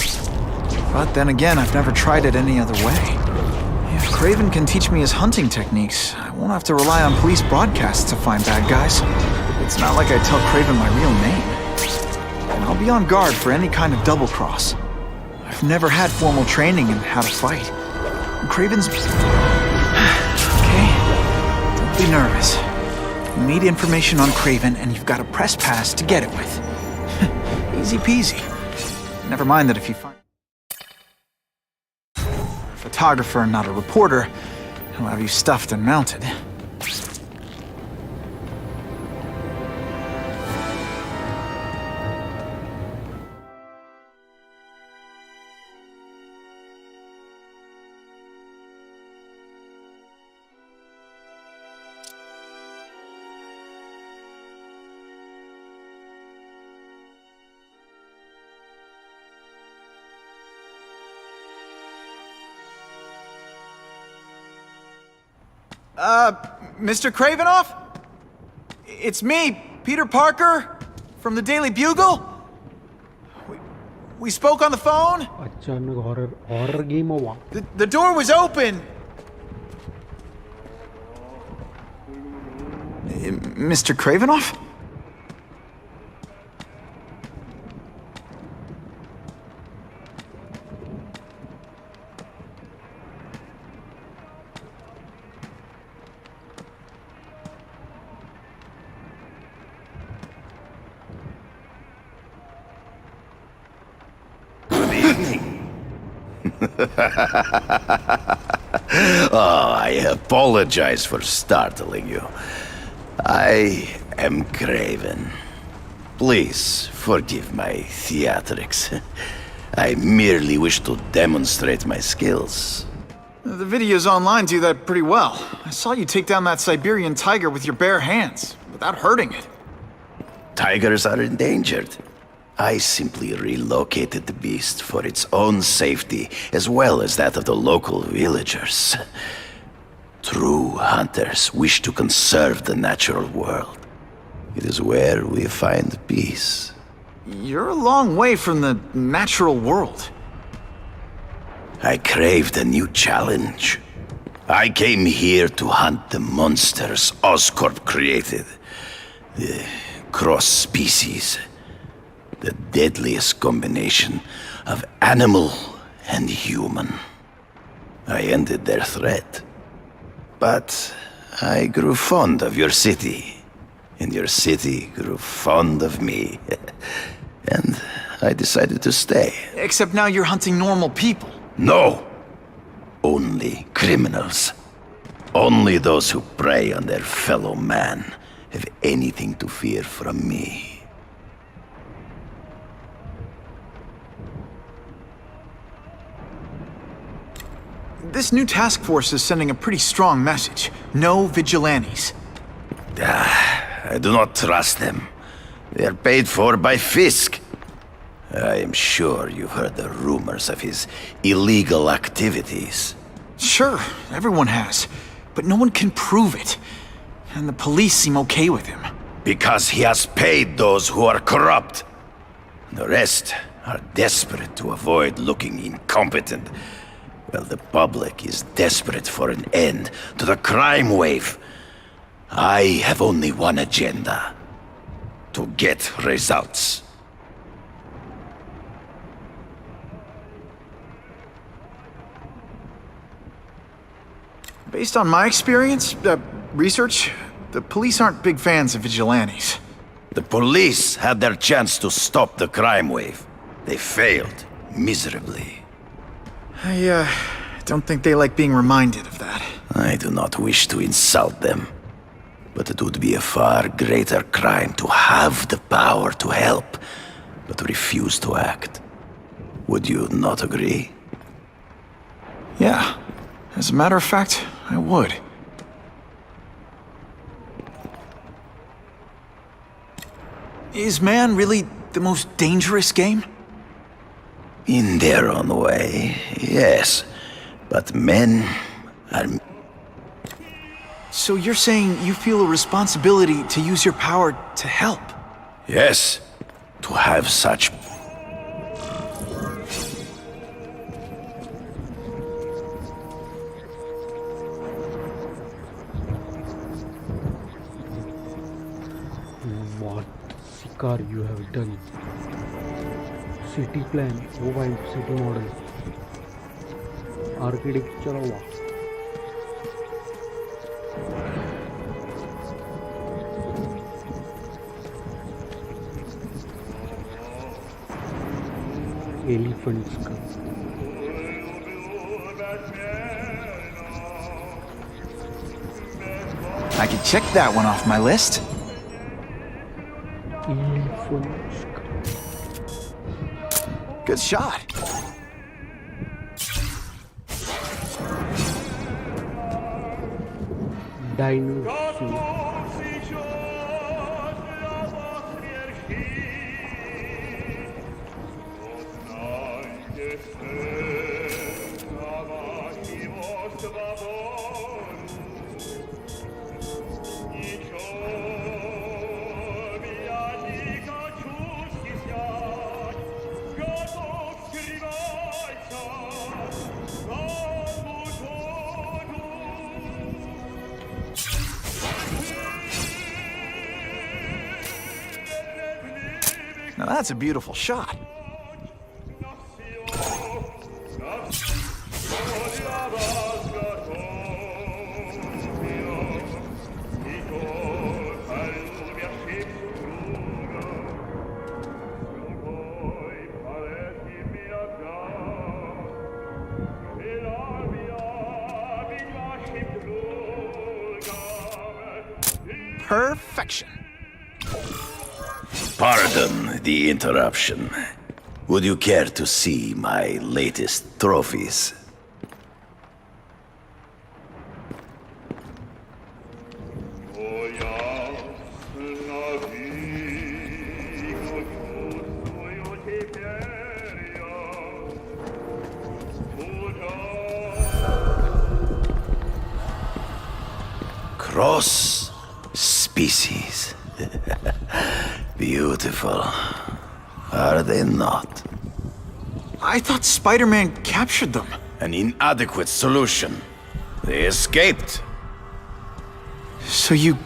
But then again, I've never tried it any other way. If Kraven can teach me his hunting techniques, I won't have to rely on police broadcasts to find bad guys. It's not like I tell Kraven my real name. And I'll be on guard for any kind of double-cross. I've never had formal training in how to fight. Kraven's... Okay, don't be nervous. You need information on Kraven, and you've got a press pass to get it with. Easy peasy. Never mind that if you find... a photographer, not a reporter, he'll have you stuffed and mounted. Mr. Kravinoff? It's me, Peter Parker, from the Daily Bugle. We spoke on the phone. Horror game हुआ. The door was open. Mr. Kravinoff? Oh, I apologize for startling you. I am Kraven. Please forgive my theatrics. I merely wish to demonstrate my skills. The videos online do that pretty well. I saw you take down that Siberian tiger with your bare hands, without hurting it. Tigers are endangered. I simply relocated the beast for its own safety, as well as that of the local villagers. True hunters wish to conserve the natural world. It is where we find peace. You're a long way from the natural world. I craved a new challenge. I came here to hunt the monsters Oscorp created. The cross-species. The deadliest combination of animal and human. I ended their threat. But I grew fond of your city. And your city grew fond of me. And I decided to stay. Except now you're hunting normal people. No! Only criminals. Only those who prey on their fellow man have anything to fear from me. This new task force is sending a pretty strong message. No vigilantes. I do not trust them. They are paid for by Fisk. I am sure you've heard the rumors of his illegal activities. Sure, everyone has. But no one can prove it. And the police seem okay with him. Because he has paid those who are corrupt. The rest are desperate to avoid looking incompetent. Well, the public is desperate for an end to the crime wave. I have only one agenda. To get results. Based on my experience, research, the police aren't big fans of vigilantes. The police had their chance to stop the crime wave. They failed miserably. I don't think they like being reminded of that. I do not wish to insult them. But it would be a far greater crime to have the power to help, but refuse to act. Would you not agree? Yeah. As a matter of fact, I would. Is man really the most dangerous game? In their own way, yes. But men are... So you're saying you feel a responsibility to use your power to help? Yes. To have such... What Sikar you have done? City plan, mobile city model, architecture, wow. Elephants का I can check that one off my list. elephants. Good shot. Dinosaur. Now that's a beautiful shot. Perfection. Pardon the interruption. Would you care to see my latest trophies? Cross species. Beautiful. Are they not? I thought Spider-Man captured them. An inadequate solution. They escaped. So you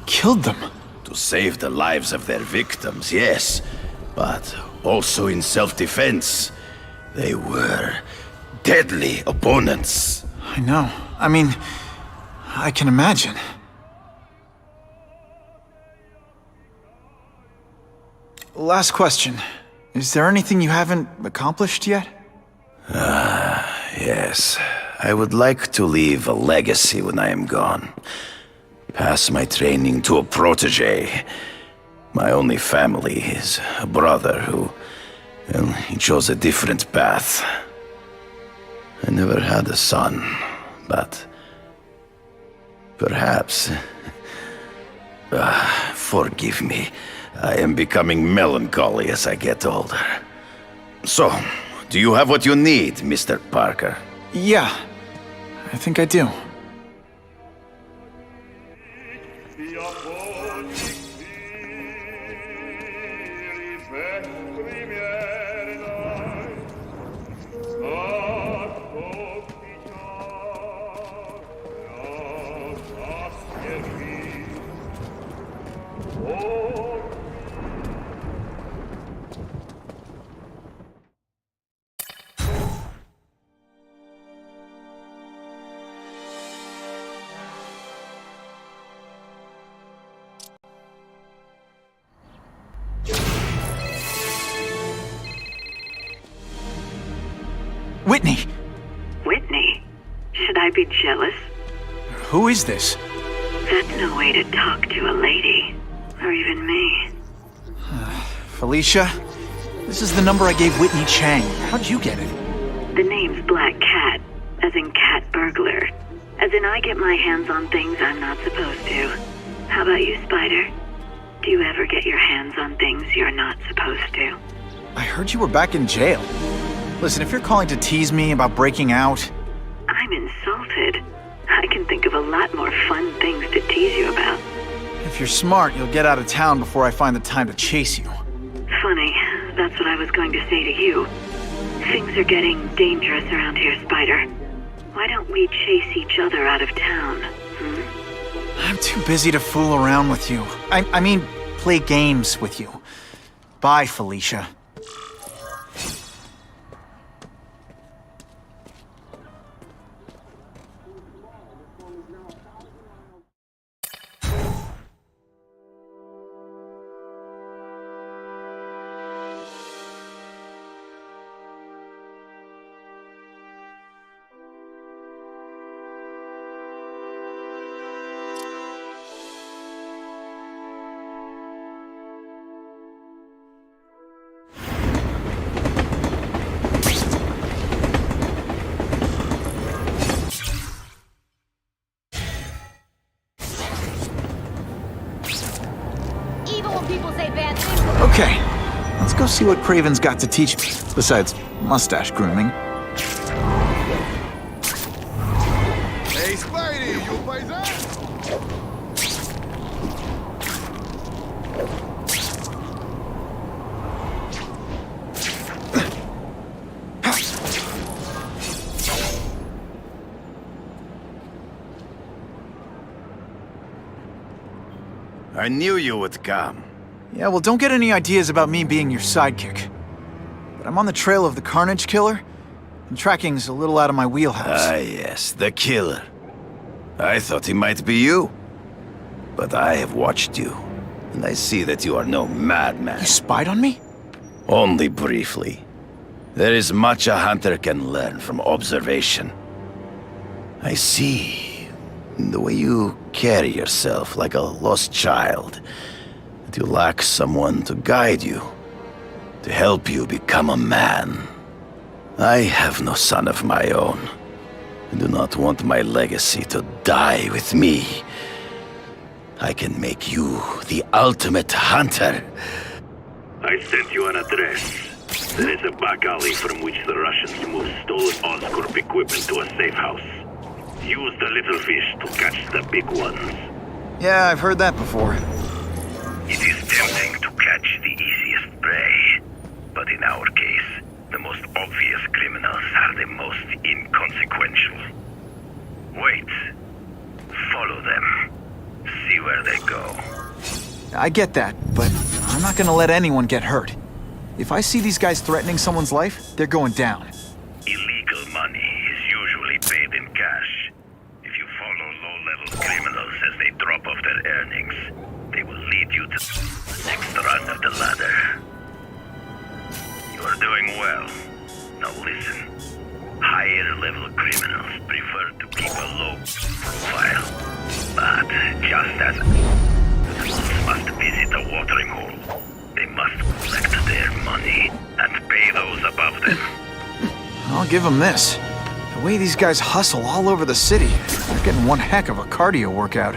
killed them? To save the lives of their victims, yes. But also in self-defense. They were deadly opponents. I know. I mean, I can imagine. Last question. Is there anything you haven't accomplished yet? Yes. I would like to leave a legacy when I am gone. Pass my training to a protege. My only family is a brother who... well, he chose a different path. I never had a son, but... perhaps... forgive me. I am becoming melancholy as I get older. So, do you have what you need, Mr. Parker? Yeah, I think I do. Whitney! Whitney? Should I be jealous? Who is this? That's no way to talk to a lady. Or even me. Felicia? This is the number I gave Whitney Chang. How'd you get it? The name's Black Cat, as in cat burglar. As in I get my hands on things I'm not supposed to. How about you, Spider? Do you ever get your hands on things you're not supposed to? I heard you were back in jail. Listen, if you're calling to tease me about breaking out... I'm insulted. I can think of a lot more fun things to tease you about. If you're smart, you'll get out of town before I find the time to chase you. Funny, that's what I was going to say to you. Things are getting dangerous around here, Spider. Why don't we chase each other out of town, I'm too busy to fool around with you. I mean, play games with you. Bye, Felicia. Okay, let's go see what Kraven's got to teach me, besides mustache grooming. Hey, Spidey, you paisan? I knew you would come. Yeah, well, don't get any ideas about me being your sidekick. But I'm on the trail of the Carnage killer, and tracking's a little out of my wheelhouse. Ah, yes, the killer. I thought he might be you. But I have watched you, and I see that you are no madman. You spied on me? Only briefly. There is much a hunter can learn from observation. I see the way you carry yourself like a lost child. That you lack someone to guide you, to help you become a man. I have no son of my own. I do not want my legacy to die with me. I can make you the ultimate hunter. I sent you an address. There is a back alley from which the Russians move stolen Oscorp equipment to a safe house. Use the little fish to catch the big ones. Yeah, I've heard that before. It is tempting to catch the easiest prey, but in our case, the most obvious criminals are the most inconsequential. Wait. Follow them. See where they go. I get that, but I'm not gonna let anyone get hurt. If I see these guys threatening someone's life, they're going down. Illegal money is usually paid in cash. If you follow low-level criminals as they drop off their earnings, they will lead you to the next rung of the ladder. You are doing well. Now listen. Higher-level criminals prefer to keep a low profile. But just as criminals must visit a watering hole, they must collect their money and pay those above them. I'll give them this. The way these guys hustle all over the city, they're getting one heck of a cardio workout.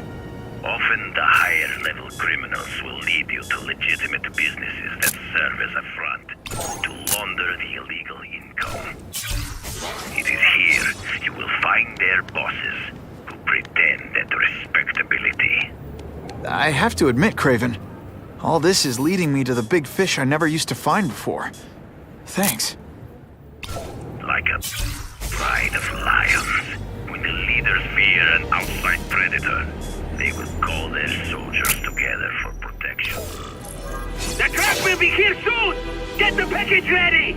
Often the higher-level criminals will lead you to legitimate businesses that serve as a front to launder the illegal income. It is here you will find their bosses who pretend at respectability. I have to admit, Kraven, all this is leading me to the big fish I never used to find before. Thanks. Like a pride of lions, when the leaders fear an outside predator, they will call their soldiers together for protection. The truck will be here soon! Get the package ready!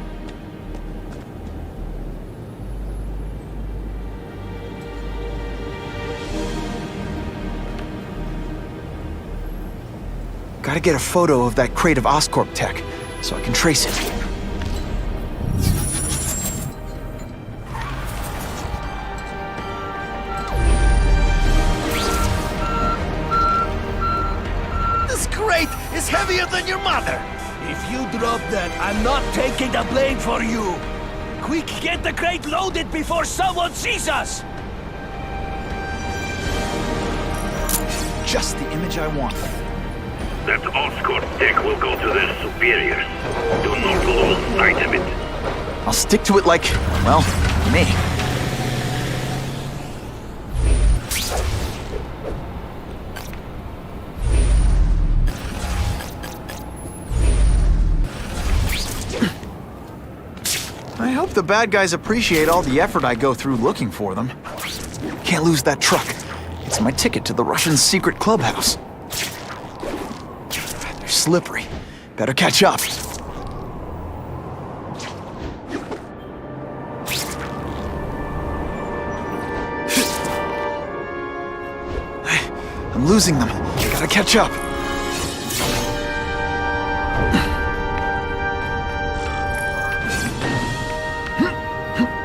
Gotta get a photo of that crate of Oscorp tech, so I can trace it. This crate is heavier than your mother! If you drop that, I'm not taking the blame for you! Quick, get the crate loaded before someone sees us! Just the image I want. That Oscorp tech will go to their superiors. Do not lose sight of it. I'll stick to it like, well, me. I hope the bad guys appreciate all the effort I go through looking for them. Can't lose that truck. It's my ticket to the Russian secret clubhouse. They're slippery. Better catch up. I'm losing them. Gotta catch up.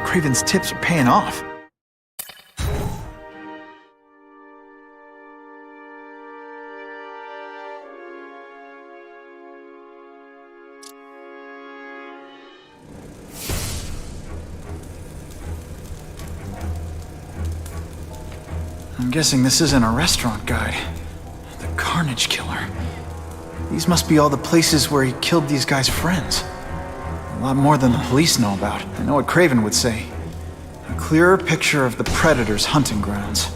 Kraven's tips are paying off. I'm guessing this isn't a restaurant guide. The Carnage Killer. These must be all the places where he killed these guys' friends. A lot more than the police know about. I know what Kraven would say. A clearer picture of the Predator's hunting grounds.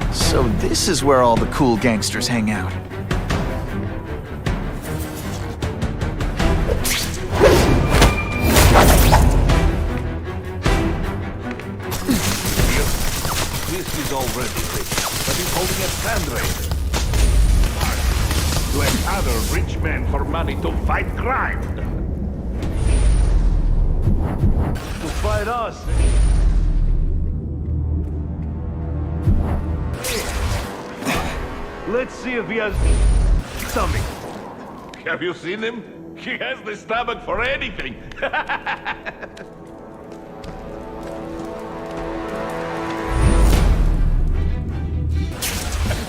So this is where all the cool gangsters hang out. This is already rich, but he's holding a fundraiser. To another rich man for money to fight crime. To fight us. Let's see if he has stomach. Have you seen him? He has the stomach for anything.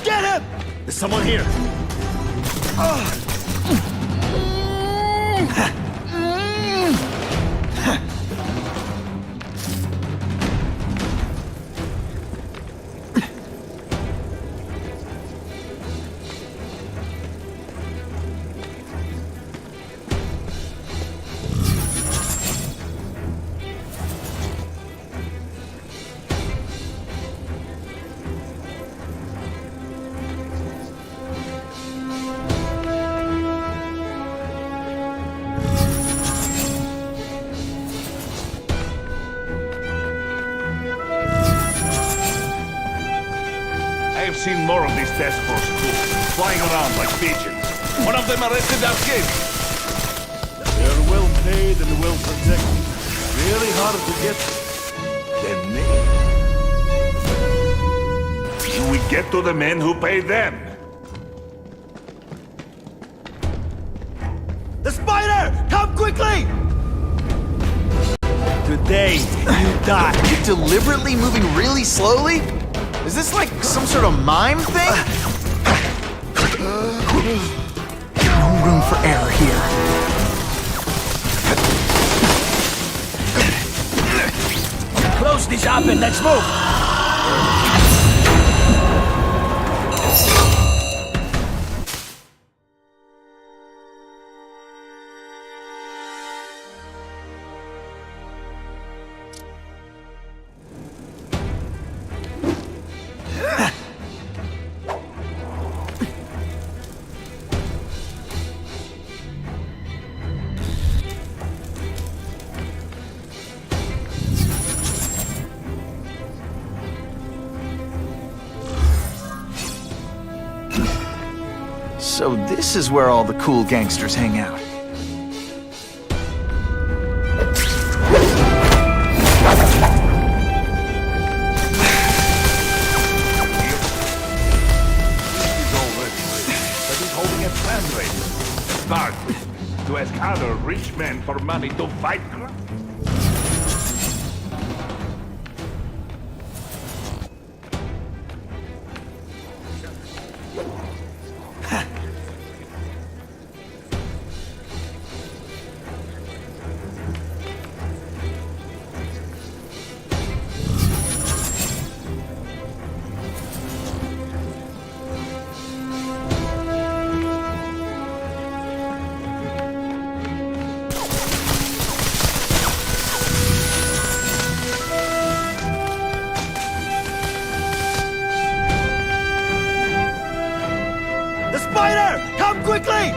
Get him! There's someone here. I've seen more of these task force crews flying around like pigeons. One of them arrested our kid. They're well paid and well protected. Really hard to get. Then we get to the men who pay them. The spider! Come quickly! Today, you die. Are you deliberately moving really slowly? Is this like some sort of mime thing? No room for error here. Close this up and let's move! So this is where all the cool gangsters hang out. He's already rich, but he's holding a fundraiser. men for money to fight crime. Come quickly!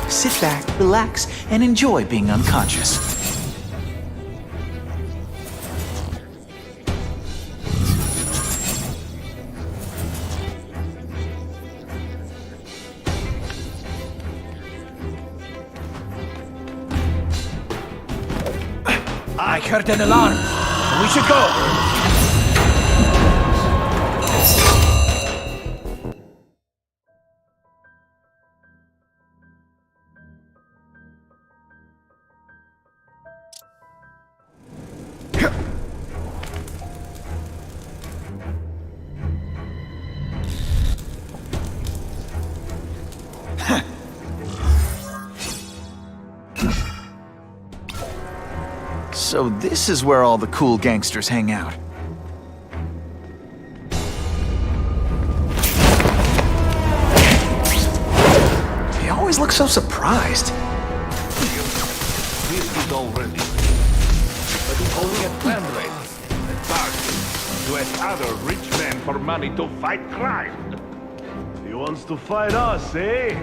Sit back, relax, and enjoy being unconscious. I heard an alarm. We should go. So this is where all the cool gangsters hang out. He always looks so surprised. This is already. But it's only a fundraiser. A party. To ask other rich men for money to fight crime. He wants to fight us, eh?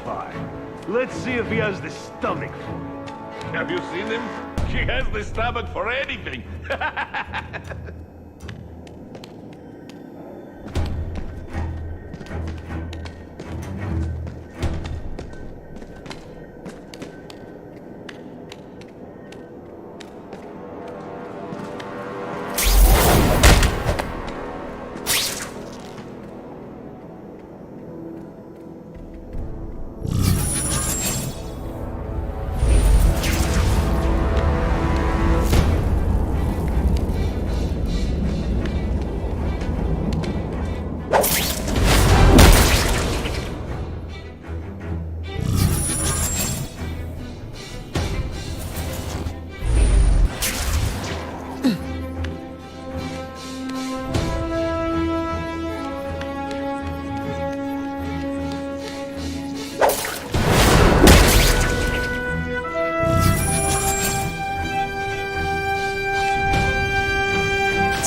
Fine. Let's see if he has the stomach for it. Have you seen him? He has the stomach for anything.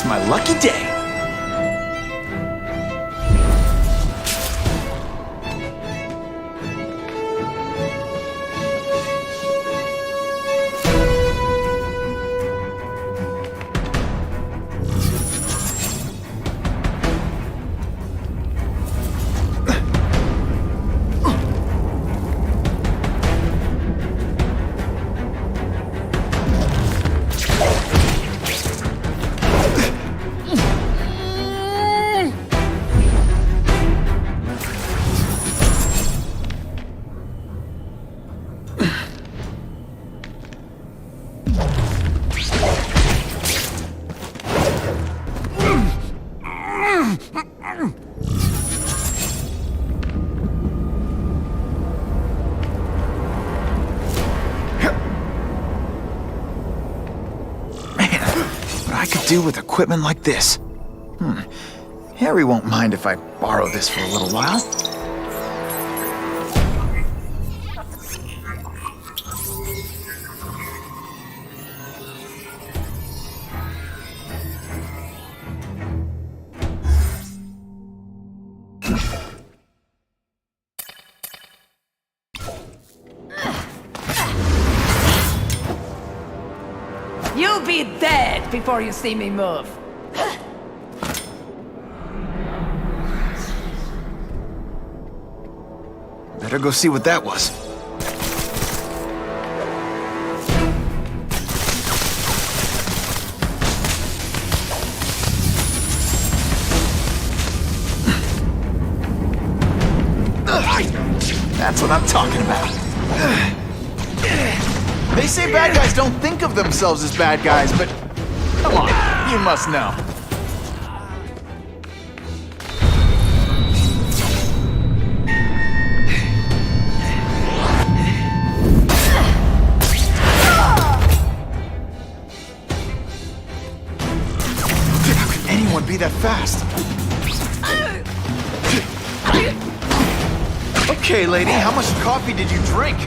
My lucky day. what I could do with equipment like this. Harry won't mind if I borrow this for a little while. You'll be dead before you see me move. Better go see what that was. That's what I'm talking about. They say bad guys don't think of themselves as bad guys, but come on, you must know. How can anyone be that fast? Okay, lady, how much coffee did you drink?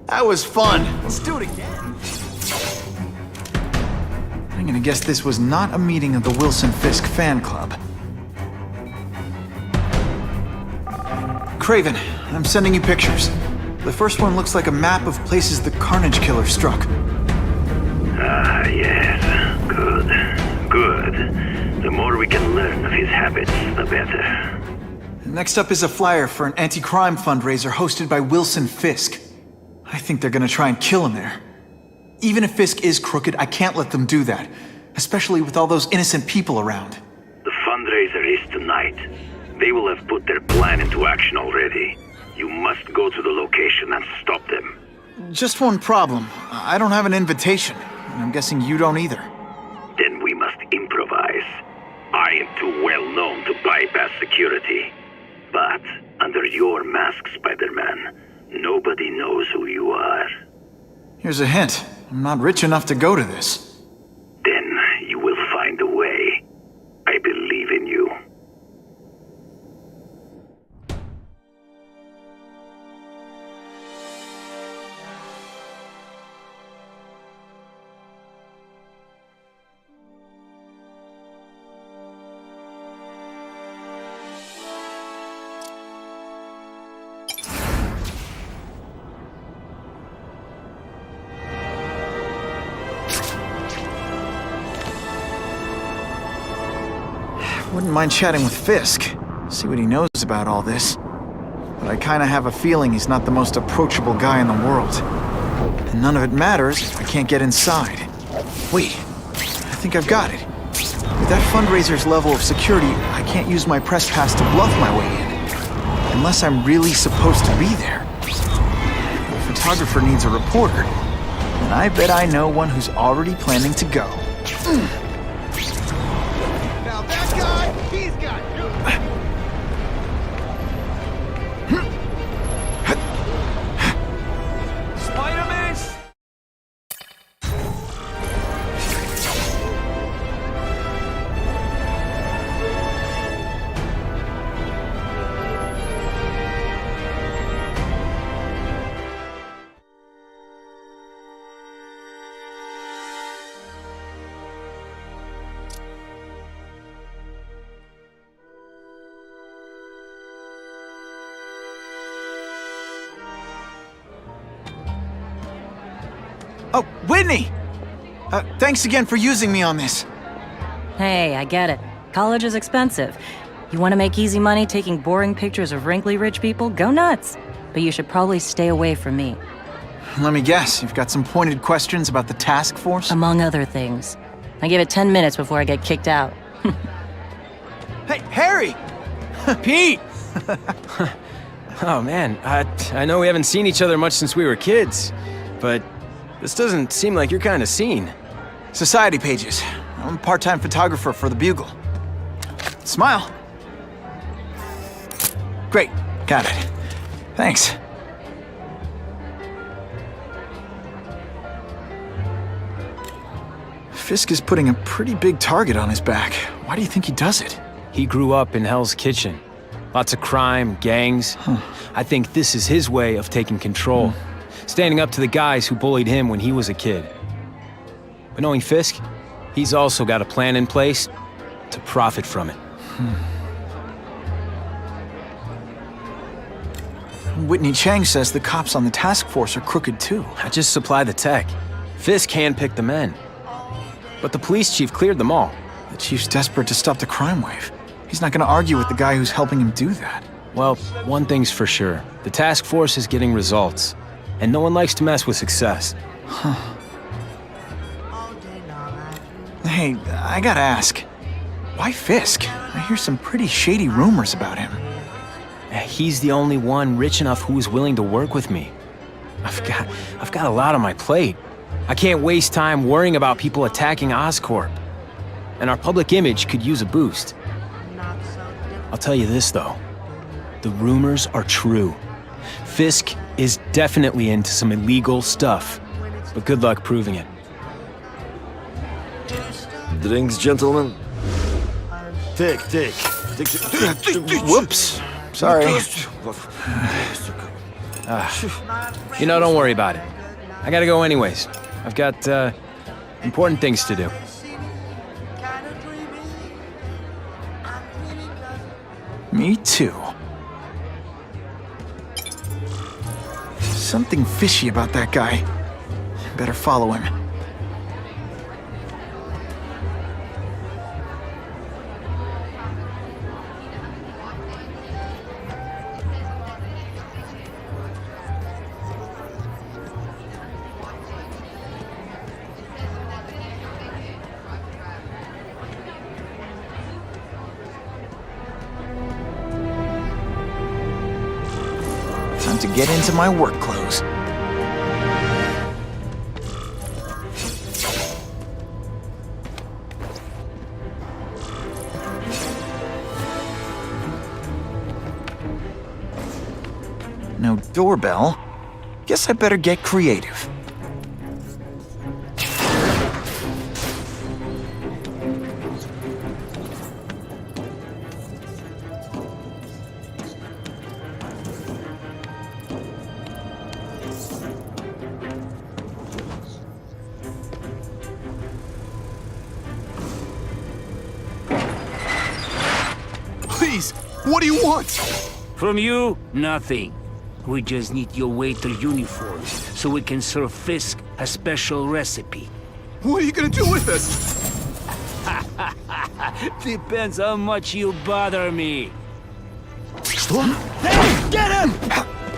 That was fun. Let's do it again. I'm gonna guess this was not a meeting of the Wilson Fisk fan club. Kraven, I'm sending you pictures. The first one looks like a map of places the Carnage killer struck. Ah, yes. Good. Good. The more we can learn of his habits, the better. Next up is a flyer for an anti-crime fundraiser hosted by Wilson Fisk. I think they're gonna try and kill him there. Even if Fisk is crooked, I can't let them do that. Especially with all those innocent people around. The fundraiser is tonight. They will have put their plan into action already. You must go to the location and stop them. Just one problem. I don't have an invitation, and I'm guessing you don't either. Then we must improvise. I am too well known to bypass security. But under your mask, Spider-Man, nobody knows who you are. Here's a hint. I'm not rich enough to go to this. Then you will find a way. I believe in you. Wouldn't mind chatting with Fisk, see what he knows about all this. But I kinda have a feeling he's not the most approachable guy in the world. And none of it matters if I can't get inside. Wait, I think I've got it. With that fundraiser's level of security, I can't use my press pass to bluff my way in. Unless I'm really supposed to be there. The photographer needs a reporter, and I bet I know one who's already planning to go. Now that guy, he's got you. Spider-Man! Oh, Whitney! Thanks again for using me on this. Hey, I get it. College is expensive. You want to make easy money taking boring pictures of wrinkly rich people? Go nuts! But you should probably stay away from me. Let me guess, you've got some pointed questions about the task force? Among other things. I give it 10 minutes before I get kicked out. Hey, Harry! Pete! Oh man, I know we haven't seen each other much since we were kids, but this doesn't seem like your kind of scene. Society pages. I'm a part-time photographer for the Bugle. Smile. Great, got it. Thanks. Fisk is putting a pretty big target on his back. Why do you think he does it? He grew up in Hell's Kitchen. Lots of crime, gangs. I think this is his way of taking control. Standing up to the guys who bullied him when he was a kid. But knowing Fisk, he's also got a plan in place to profit from it. Whitney Chang says the cops on the task force are crooked too. I just supply the tech. Fisk handpicked the men. But the police chief cleared them all. The chief's desperate to stop the crime wave. He's not gonna argue with the guy who's helping him do that. Well, one thing's for sure. The task force is getting results. And no one likes to mess with success. Hey, I gotta ask. Why Fisk? I hear some pretty shady rumors about him. He's the only one rich enough who is willing to work with me. I've got a lot on my plate. I can't waste time worrying about people attacking Oscorp. And our public image could use a boost. I'll tell you this, though. The rumors are true. Fisk is definitely into some illegal stuff. But good luck proving it. Drinks, gentlemen? Take. Whoops. Sorry. Don't worry about it. I gotta go anyways. I've got, important things to do. Me too. Something fishy about that guy. Better follow him. Time to get into my work clothes. No doorbell. Guess I better get creative. Please, what do you want? From you, nothing. We just need your waiter uniform so we can serve Fisk a special recipe. What are you gonna do with us? Depends how much you bother me. Hey, get him!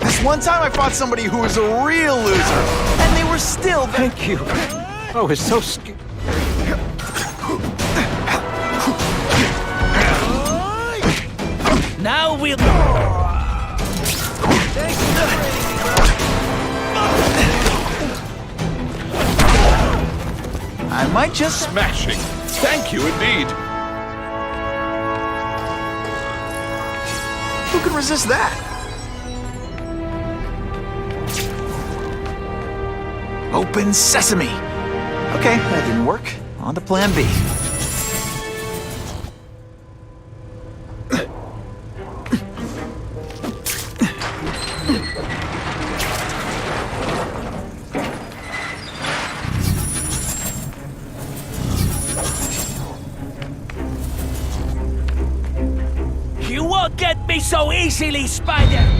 This one time I fought somebody who was a real loser, and they were still... Thank you. I was so scared. Now we'll... I might just... Smashing. Thank you indeed. Who can resist that? Open sesame. Okay, that didn't work. On to plan B. You won't get me so easily, Spider!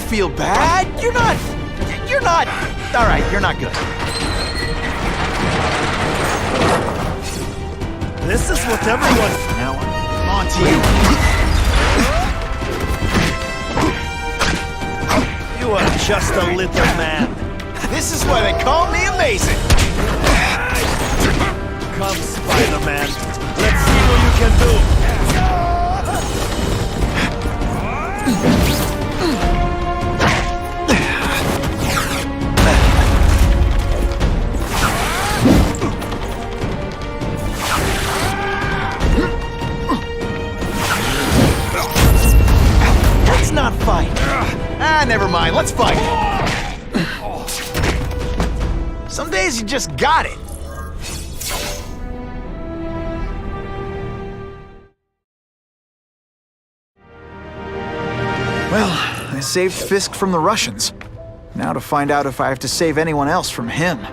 Feel bad? You're not... All right, you're not good. This is what everyone... Now on to you. You are just a little man. This is why they call me amazing. Come, Spider-Man. Let's see what you can do. Let's not fight. Never mind. Let's fight. Some days you just got it. Well, I saved Fisk from the Russians. Now to find out if I have to save anyone else from him.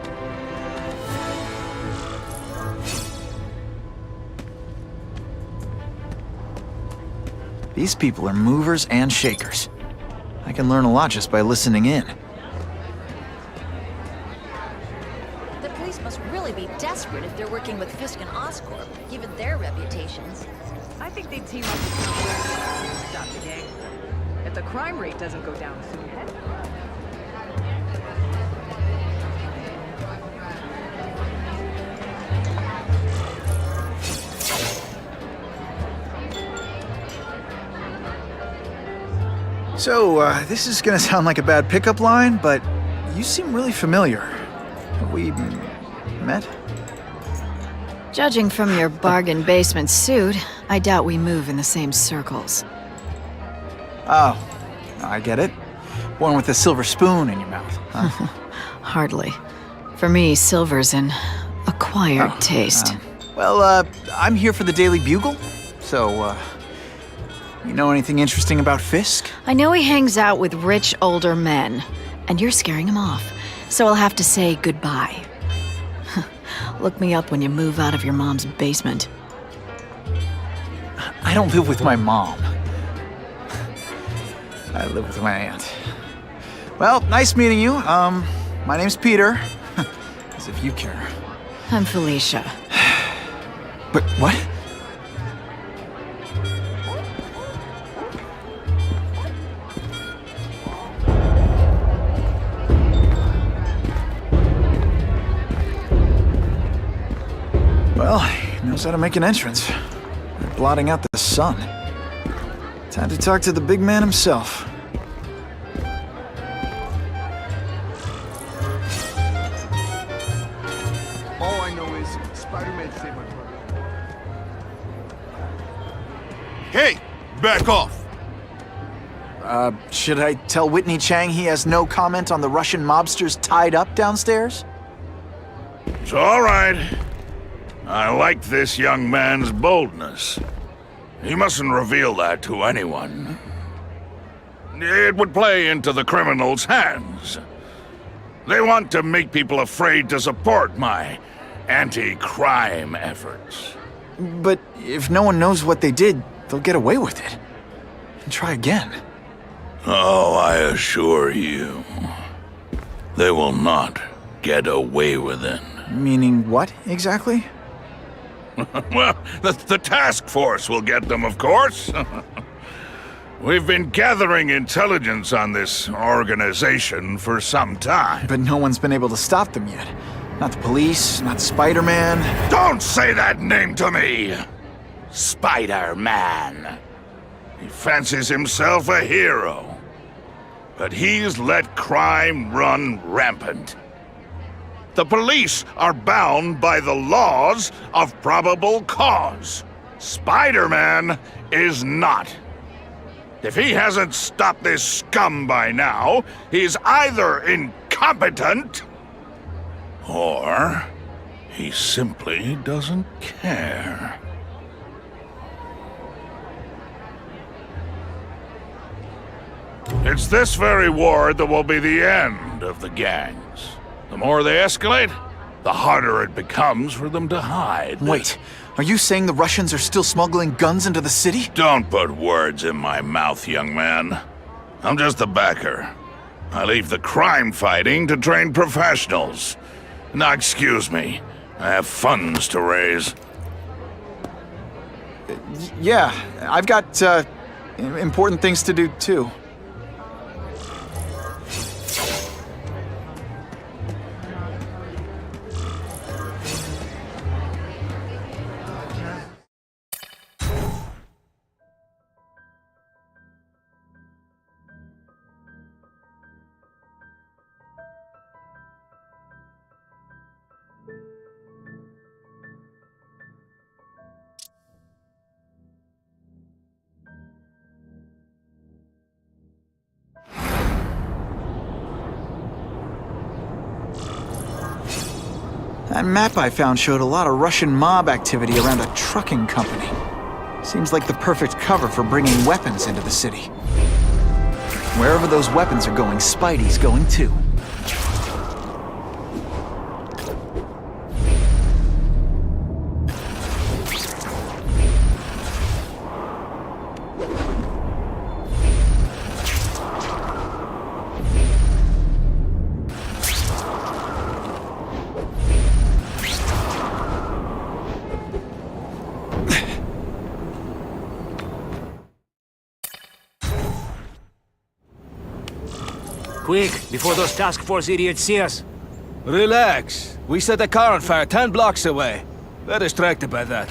These people are movers and shakers. I can learn a lot just by listening in. The police must really be desperate if they're working with Fisk and Oscorp, given their reputations. I think they'd team up with someone to stop the gang. If the crime rate doesn't go down soon. So, this is gonna sound like a bad pickup line, but you seem really familiar. Have we met? Judging from your bargain basement suit, I doubt we move in the same circles. Oh, I get it. One with a silver spoon in your mouth, huh? Hardly. For me, silver's an acquired taste. Well, I'm here for the Daily Bugle, so, you know anything interesting about Fisk? I know he hangs out with rich older men, and you're scaring him off, so I'll have to say goodbye. Look me up when you move out of your mom's basement. I don't live with my mom. I live with my aunt. Well, nice meeting you. My name's Peter. As if you care. I'm Felicia. But what? Well, he knows how to make an entrance. They're blotting out the sun. Time to talk to the big man himself. All I know is Spider-Man saved my brother. Hey! Back off! Should I tell Whitney Chang he has no comment on the Russian mobsters tied up downstairs? It's all right. I like this young man's boldness. He mustn't reveal that to anyone. It would play into the criminals' hands. They want to make people afraid to support my anti-crime efforts. But if no one knows what they did, they'll get away with it. And try again. Oh, I assure you, they will not get away with it. Meaning what, exactly? Well, the task force will get them, of course. We've been gathering intelligence on this organization for some time. But no one's been able to stop them yet. Not the police, not Spider-Man. Don't say that name to me! Spider-Man. He fancies himself a hero. But he's let crime run rampant. The police are bound by the laws of probable cause. Spider-Man is not. If he hasn't stopped this scum by now, he's either incompetent or he simply doesn't care. It's this very war that will be the end of the gangs. The more they escalate, the harder it becomes for them to hide. Wait, are you saying the Russians are still smuggling guns into the city? Don't put words in my mouth, young man. I'm just a backer. I leave the crime fighting to trained professionals. Now, excuse me. I have funds to raise. Yeah, I've got, important things to do, too. That map I found showed a lot of Russian mob activity around a trucking company. Seems like the perfect cover for bringing weapons into the city. Wherever those weapons are going, Spidey's going too. Quick, before those task force idiots see us. Relax. We set a car on fire 10 blocks away. They're distracted by that.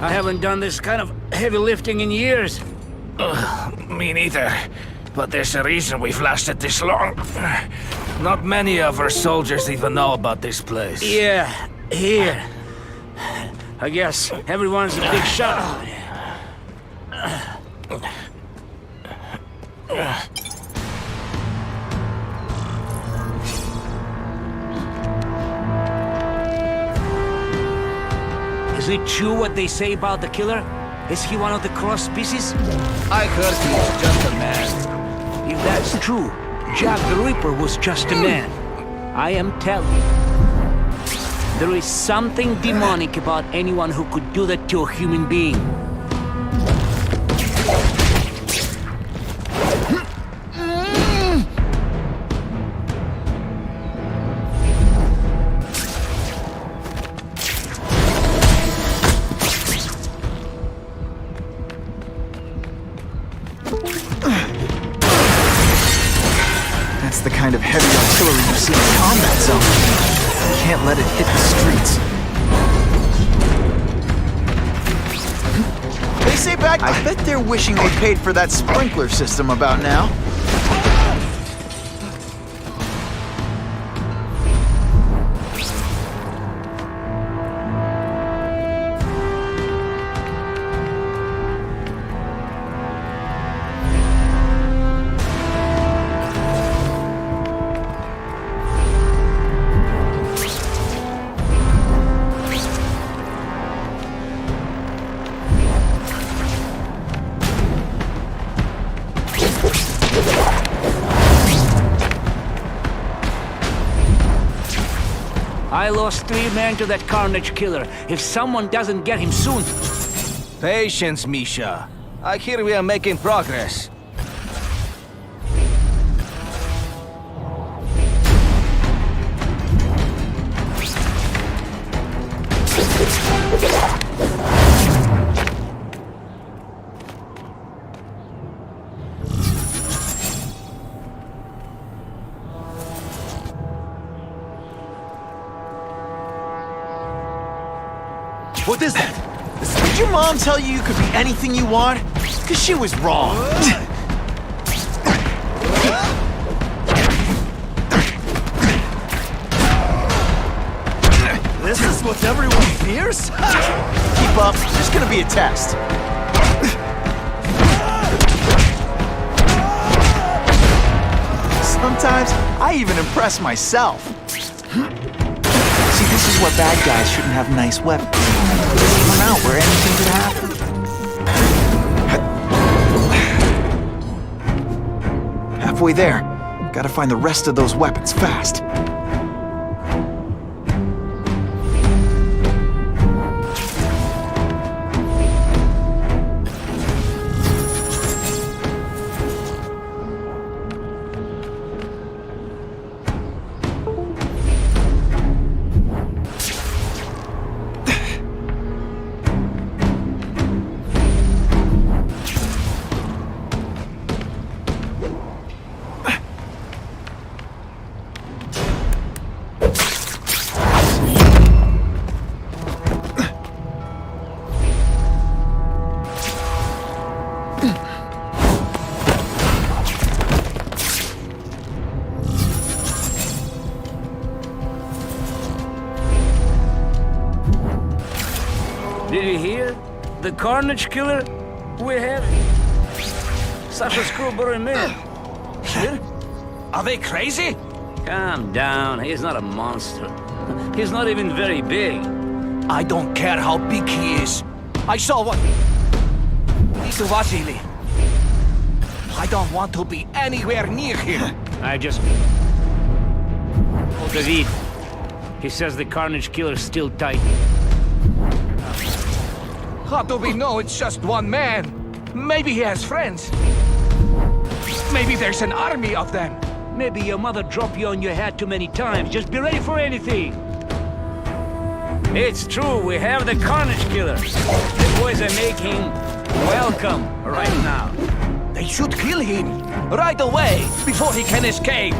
I haven't done this kind of heavy lifting in years. Me neither. But there's a reason we've lasted this long. Not many of our soldiers even know about this place. Yeah, here. I guess everyone's a big shot. Is it true what they say about the killer? Is he one of the cross species? I heard he was just a man. If that's true, Jack the Ripper was just a man. I am telling you. There is something demonic about anyone who could do that to a human being. That's the kind of heavy artillery you see in a combat zone. You can't let it hit the streets. They say back, I bet they're wishing they paid for that sprinkler system about now. I lost 3 men to that carnage killer. If someone doesn't get him soon... Patience, Misha. I hear we are making progress. What is that? Did your mom tell you you could be anything you want? Because she was wrong. This is what everyone fears? Keep up. There's gonna be a test. Sometimes I even impress myself. See, this is where bad guys shouldn't have nice weapons. Leave them out where anything could happen. Halfway there. Gotta find the rest of those weapons fast. The Carnage killer? We have such a screwball man. Here? Are they crazy? Calm down. He's not a monster. He's not even very big. I don't care how big he is. I saw what... Mr. Vasily. I don't want to be anywhere near him. I just... Oh, David. He says the Carnage killer's still tight. How do we know it's just one man? Maybe he has friends. Maybe there's an army of them. Maybe your mother dropped you on your head too many times. Just be ready for anything. It's true, we have the Carnage killer. The boys are making welcome right now. They should kill him right away before he can escape.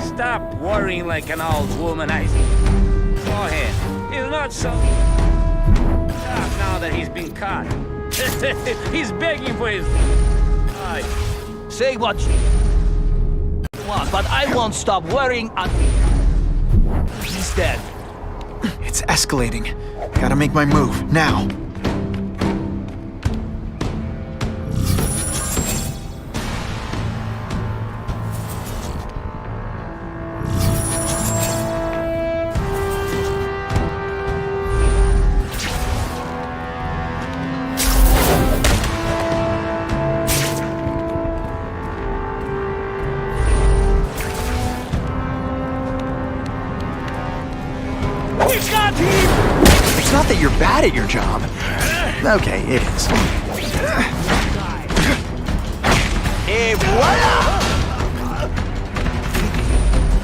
Stop worrying like an old woman. I saw him. He's not so... Stop now that he's been caught. He's begging for his... Say what you want, but I won't stop worrying He's dead. It's escalating. Gotta make my move, now. It's not that you're bad at your job. Okay, it is. Et voila!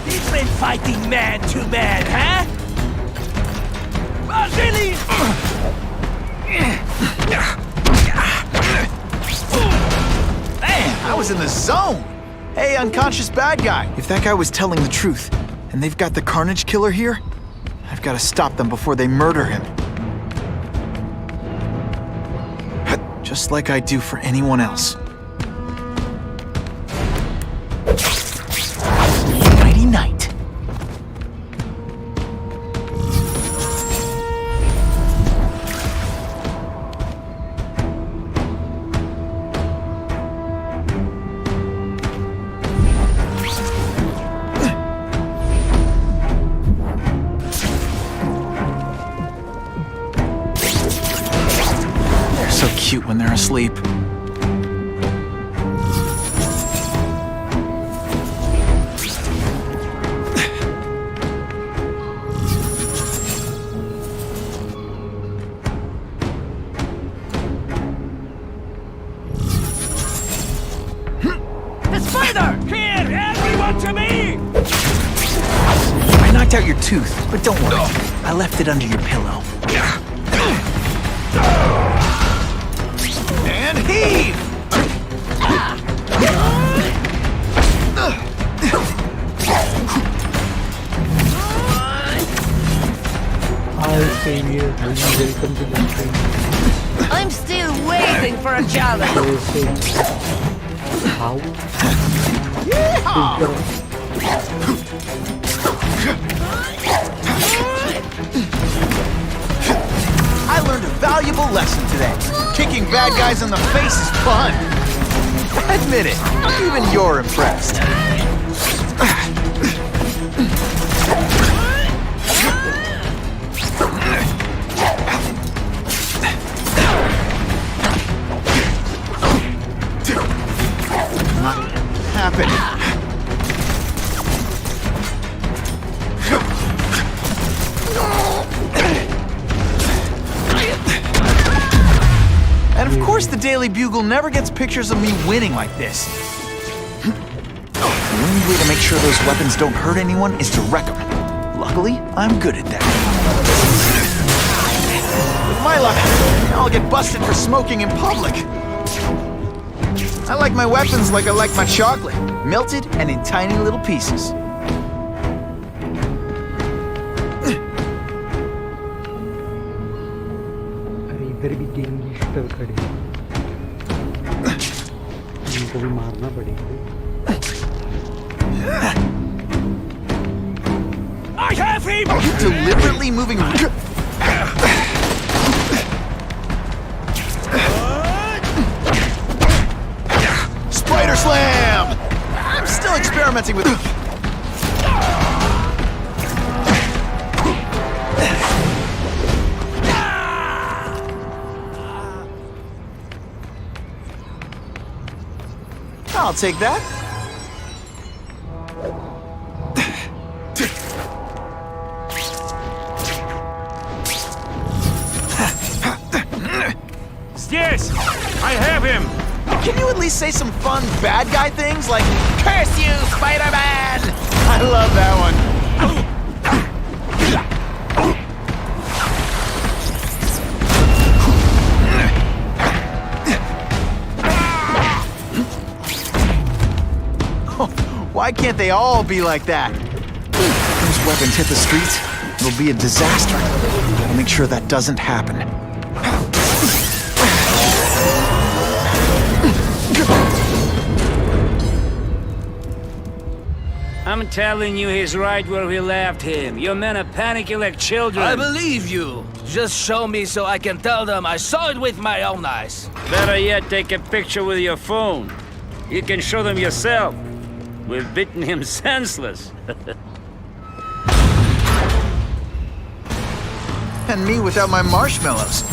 Different fighting man to man, huh? Vasily! Man, I was in the zone! Hey, unconscious bad guy. If that guy was telling the truth, and they've got the Carnage killer here, I've got to stop them before they murder him. Just like I do for anyone else. Nighty night. Cute when they're asleep. The spider! Here! Everyone to me! I knocked out your tooth, but don't worry. I left it under your pillow. And heave! Welcome to the stream. I'm still waiting for a challenge. How? I learned a valuable lesson today. Kicking bad guys in the face is fun. Admit it, even you're impressed. Not happening. And of course the Daily Bugle never gets pictures of me winning like this. The only way to make sure those weapons don't hurt anyone is to wreck them. Luckily, I'm good at that. With my luck, I'll get busted for smoking in public. I like my weapons like I like my chocolate, melted and in tiny little pieces. इधर भी gangster खड़े हैं, इनको भी मारना पड़ेगा। I have him! Are you deliberately moving? Spider Slam! I'm still experimenting with... I'll take that. Yes! I have him! Can you at least say some fun bad guy things like, "Curse you, Spider-Man"? I love that one. Why can't they all be like that? If those weapons hit the streets, it'll be a disaster. I'll make sure that doesn't happen. I'm telling you, he's right where we left him. Your men are panicking like children. I believe you. Just show me so I can tell them I saw it with my own eyes. Better yet, take a picture with your phone. You can show them yourself. We've beaten him senseless. And me without my marshmallows.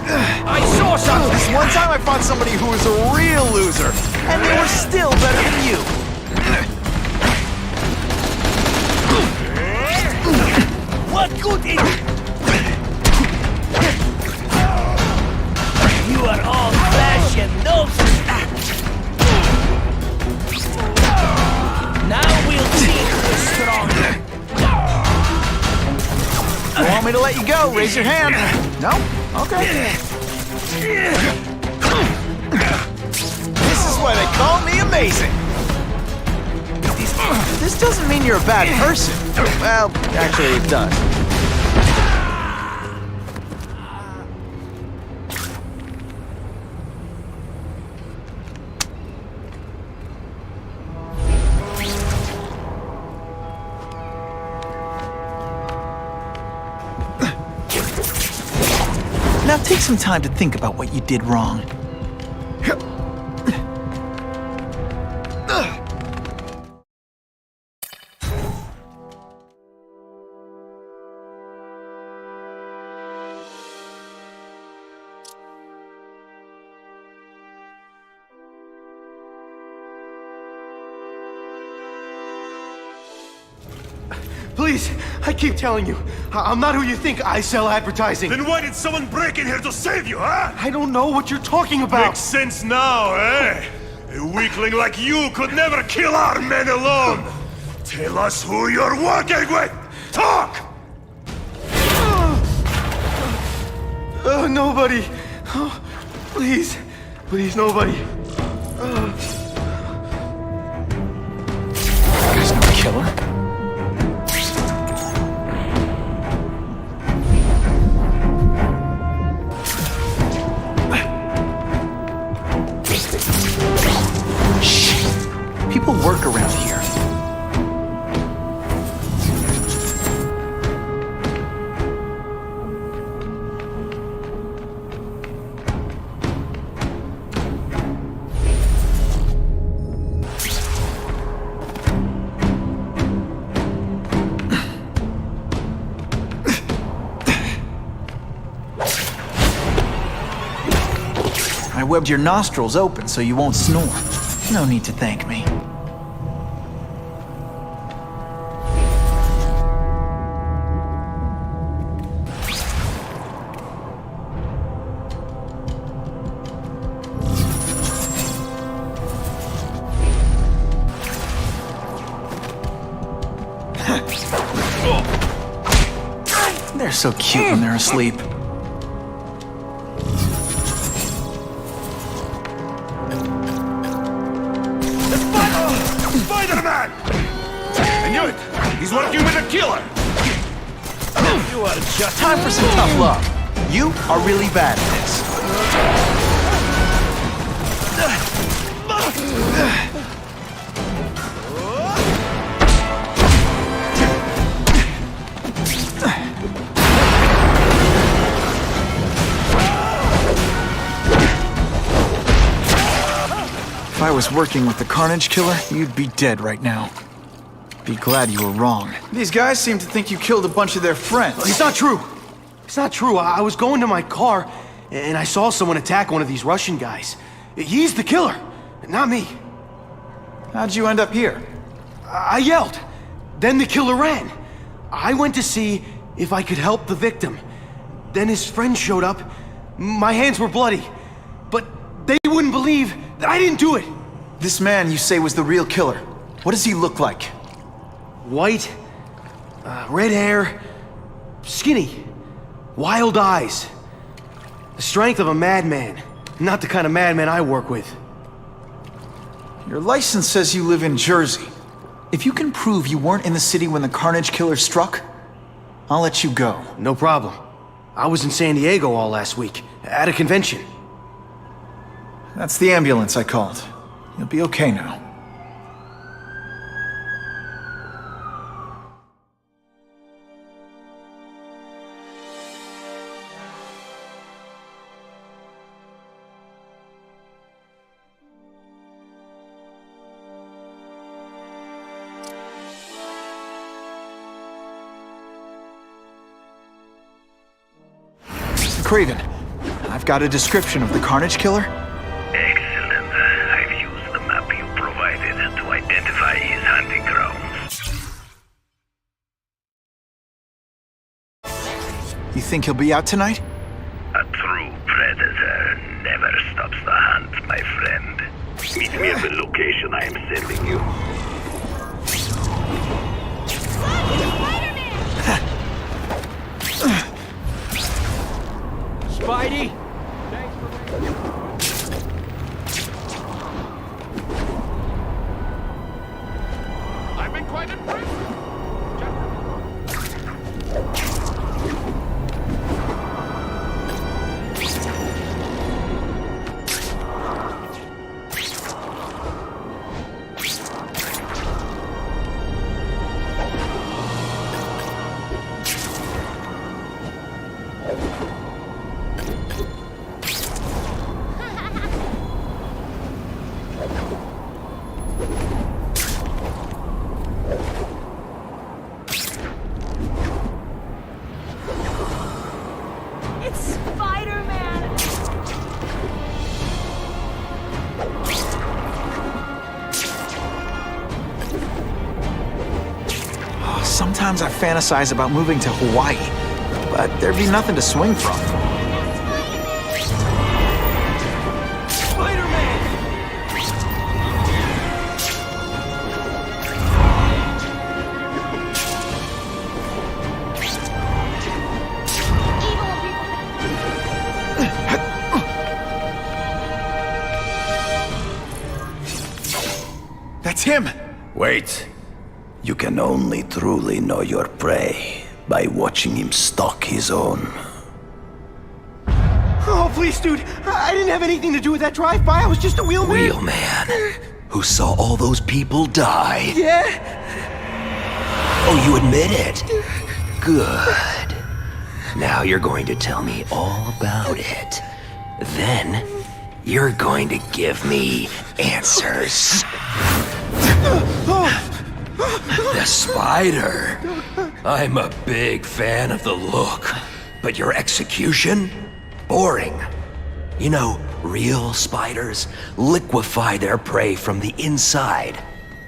I saw something! This one time I fought somebody who was a real loser, and they were still better than you. What good is it? You are all flesh and noses. Now we'll see who's stronger. You want me to let you go? Raise your hand. No? Okay. This is why they call me amazing. This doesn't mean you're a bad person. Well, actually it does. Now take some time to think about what you did wrong. Please, I keep telling you, I'm not who you think. I sell advertising. Then why did someone break in here to save you, huh? I don't know what you're talking about. Makes sense now, eh? A weakling like you could never kill our men alone. Tell us who you're working with. Talk! Nobody. Oh, please. Please, nobody. That guy's no killer. People work around here. I webbed your nostrils open so you won't snore. No need to thank me. They're so cute when they're asleep. Spider-Man! I knew it! He's working with a killer! You are just... Time for some tough love. You are really bad at this. If I was working with the Carnage killer, you'd be dead right now. Be glad you were wrong. These guys seem to think you killed a bunch of their friends. It's not true. It's not true. I was going to my car, and I saw someone attack one of these Russian guys. He's the killer, not me. How'd you end up here? I yelled. Then the killer ran. I went to see if I could help the victim. Then his friend showed up. My hands were bloody. But they wouldn't believe that I didn't do it. This man you say was the real killer. What does he look like? White, red hair, skinny, wild eyes. The strength of a madman. Not the kind of madman I work with. Your license says you live in Jersey. If you can prove you weren't in the city when the Carnage killer struck, I'll let you go. No problem. I was in San Diego all last week, at a convention. That's the ambulance I called. You'll be okay now. Kraven, I've got a description of the Carnage killer. Excellent. I've used the map you provided to identify his hunting grounds. You think he'll be out tonight? A true predator never stops the hunt, my friend. Meet me at the location I am sending you. Spidey? I've been quite impressed. Sometimes I fantasize about moving to Hawaii, but there'd be nothing to swing from. That's him! Wait. You can only truly know your prey by watching him stalk his own. Oh, please, dude. I didn't have anything to do with that drive-by. I was just a wheelman. Wheelman? Who saw all those people die? Yeah? Oh, you admit it? Good. Now you're going to tell me all about it. Then, you're going to give me answers. The spider. I'm a big fan of the look, but your execution? Boring. You know, real spiders liquefy their prey from the inside.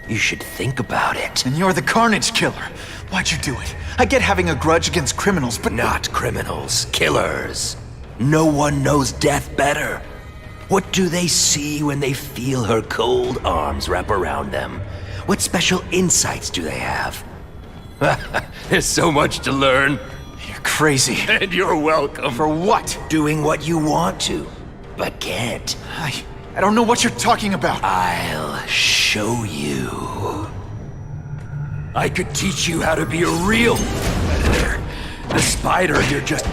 You should think about it. And you're the Carnage killer. Why'd you do it? I get having a grudge against criminals, but... Not criminals, killers. No one knows death better. What do they see when they feel her cold arms wrap around them? What special insights do they have? There's so much to learn. You're crazy. And you're welcome. For what? Doing what you want to, but can't. I don't know what you're talking about. I'll show you. I could teach you how to be a real predator. The spider, you're just...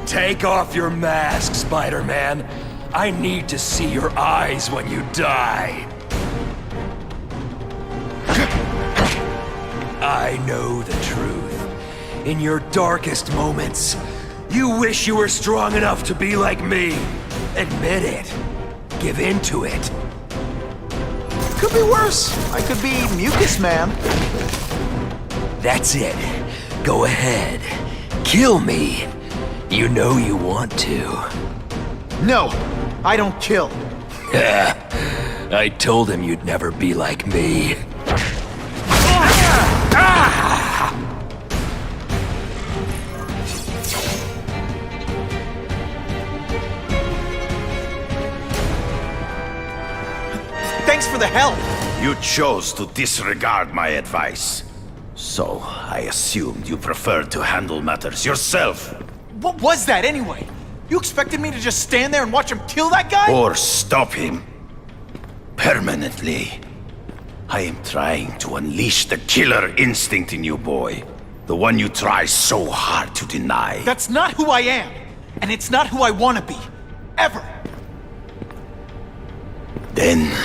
Take off your mask, Spider-Man. I need to see your eyes when you die. I know the truth. In your darkest moments, you wish you were strong enough to be like me. Admit it. Give in to it. Could be worse. I could be Mucus Man. That's it. Go ahead. Kill me. You know you want to. No, I don't kill. I told him you'd never be like me. Thanks for the help. You chose to disregard my advice. So, I assumed you preferred to handle matters yourself. What was that anyway? You expected me to just stand there and watch him kill that guy? Or stop him. Permanently. I am trying to unleash the killer instinct in you, boy. The one you try so hard to deny. That's not who I am. And it's not who I want to be. Ever. Then,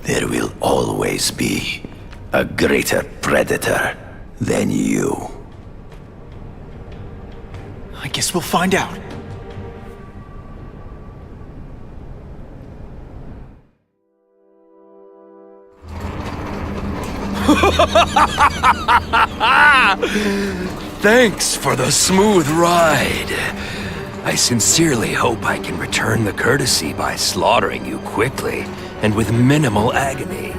there will always be a greater predator than you. I guess we'll find out. Thanks for the smooth ride. I sincerely hope I can return the courtesy by slaughtering you quickly and with minimal agony.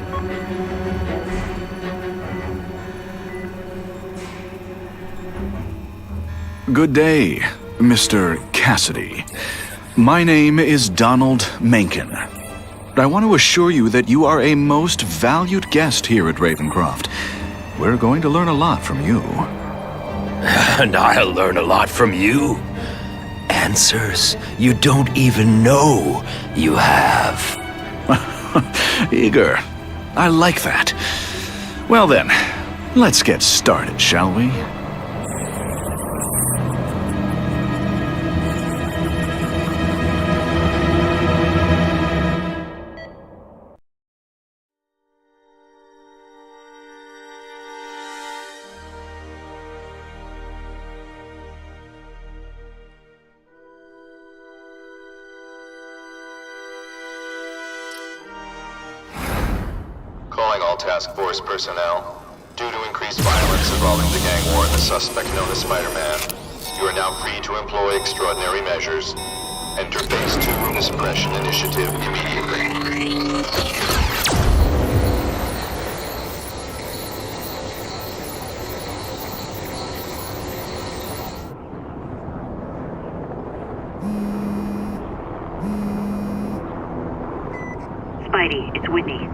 Good day, Mr. Kasady. My name is Donald Mencken. I want to assure you that you are a most valued guest here at Ravencroft. We're going to learn a lot from you. And I'll learn a lot from you. Answers you don't even know you have. Eager. I like that. Well then, let's get started, shall we? Calling all task force personnel. Due to increased violence involving the gang war and the suspect known as Spider-Man, you are now free to employ extraordinary measures. Enter Phase 2 of the Suppression Initiative immediately. Spidey, it's Whitney.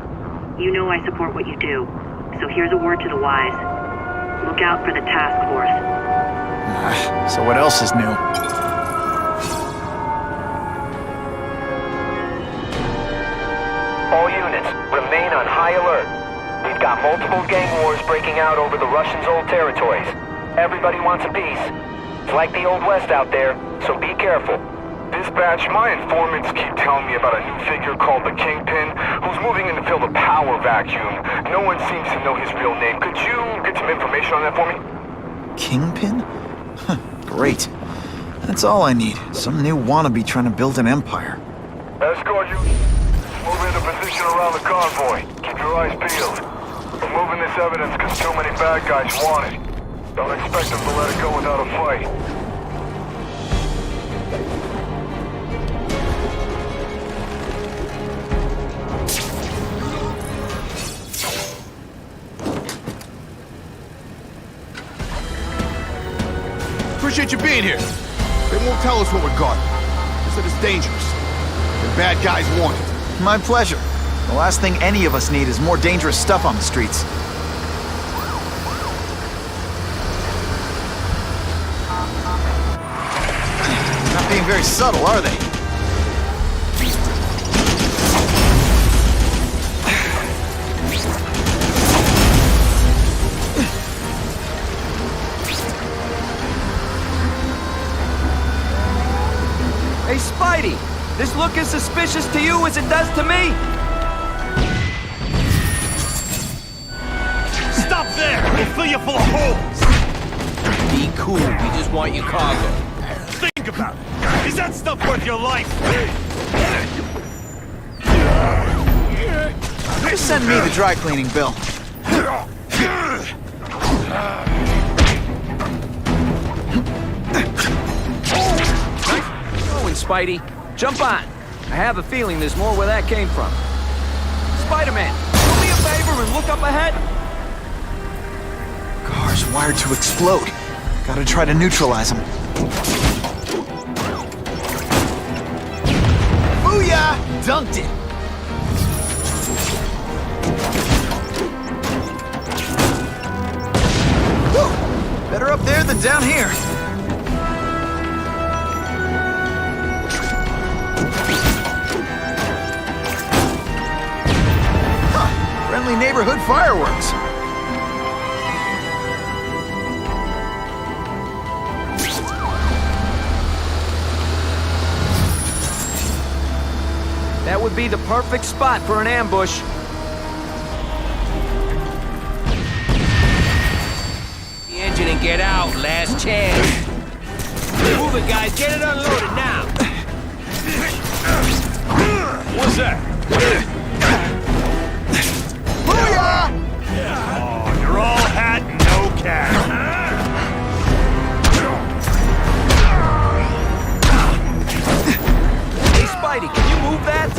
You know I support what you do, so here's a word to the wise. Look out for the task force. So what else is new? All units, remain on high alert. We've got multiple gang wars breaking out over the Russians' old territories. Everybody wants a piece. It's like the Old West out there, so be careful. Dispatch, my informants keep telling me about a new figure called the Kingpin, who's moving in to fill the power vacuum. No one seems to know his real name. Could you get some information on that for me? Kingpin? Great. That's all I need. Some new wannabe trying to build an empire. Escort units, move into position around the convoy. Keep your eyes peeled. We're moving this evidence because too many bad guys want it. Don't expect them to let it go without a fight. Appreciate you being here. They won't tell us what we got. They said it's dangerous. The bad guys want it. My pleasure. The last thing any of us need is more dangerous stuff on the streets. Not being very subtle, are they? Hey, Spidey! This look as suspicious to you as it does to me? Stop there! We'll fill you full of holes! Be cool, we just want your cargo. Think about it! Is that stuff worth your life? Just send me the dry cleaning bill. Going, Spidey. Jump on. I have a feeling there's more where that came from. Spider-Man, do me a favor and look up ahead. Car's wired to explode. Gotta try to neutralize them. Booyah! Dunked it! Whew. Better up there than down here. Huh. Friendly neighborhood fireworks. That would be the perfect spot for an ambush. The engine and get out, last chance. Move it, guys, get it unloaded now. What's that? Booyah! Oh, you're all hat and no cat. Hey, Spidey, can you move that?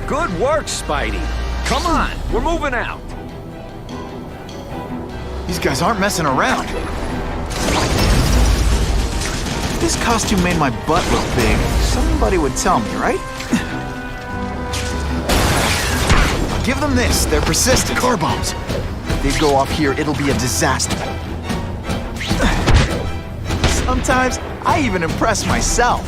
Good work, Spidey. Come on, we're moving out. These guys aren't messing around. This costume made my butt look big. Somebody would tell me, right? I'll give them this. They're persistent. Car bombs. If they go off here, it'll be a disaster. Sometimes, I even impress myself.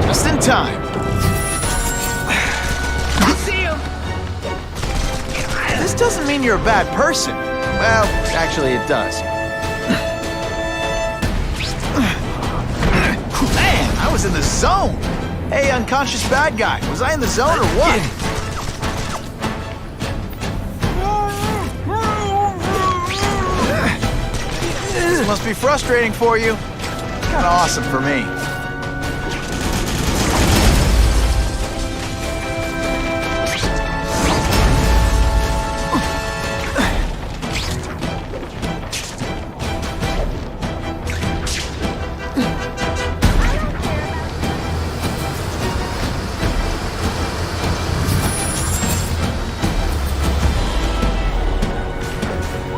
Just in time. See him? This doesn't mean you're a bad person. Well, actually it does. Man, I was in the zone. Hey, unconscious bad guy. Was I in the zone or what? This must be frustrating for you. Kinda awesome for me.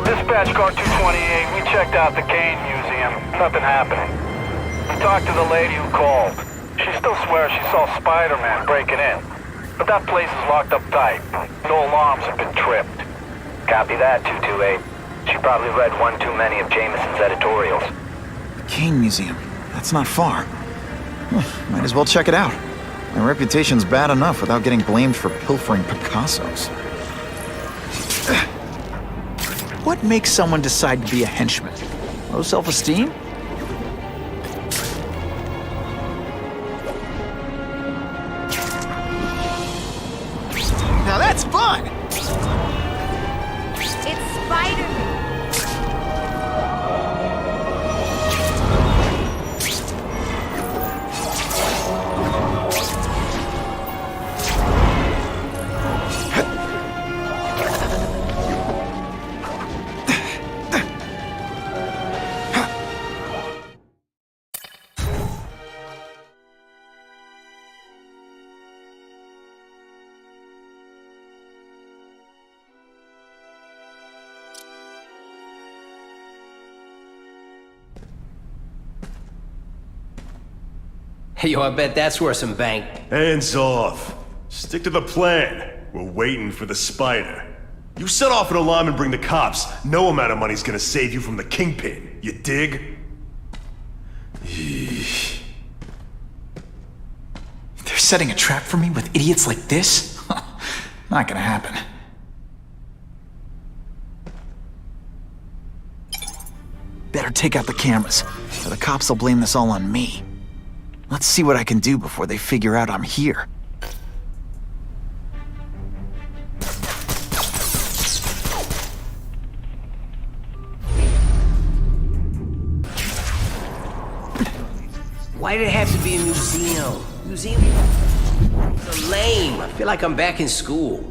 Dispatch car 228, we checked out the Kane Museum. Nothing happening. We talked to the lady who called. She still swears she saw Spider-Man breaking in. But that place is locked up tight. No alarms have been tripped. Copy that, 228. She probably read one too many of Jameson's editorials. Kane Museum. That's not far. Might as well check it out. My reputation's bad enough without getting blamed for pilfering Picassos. What makes someone decide to be a henchman? Low self-esteem? Now that's fun! It's Spider-Man. Hey, yo, I bet that's worth some bank. Hands off. Stick to the plan. We're waiting for the spider. You set off an alarm and bring the cops. No amount of money's gonna save you from the Kingpin. You dig? They're setting a trap for me with idiots like this? Not gonna happen. Better take out the cameras, or the cops will blame this all on me. Let's see what I can do before they figure out I'm here. Why did it have to be a museum? Museum? So lame. I feel like I'm back in school.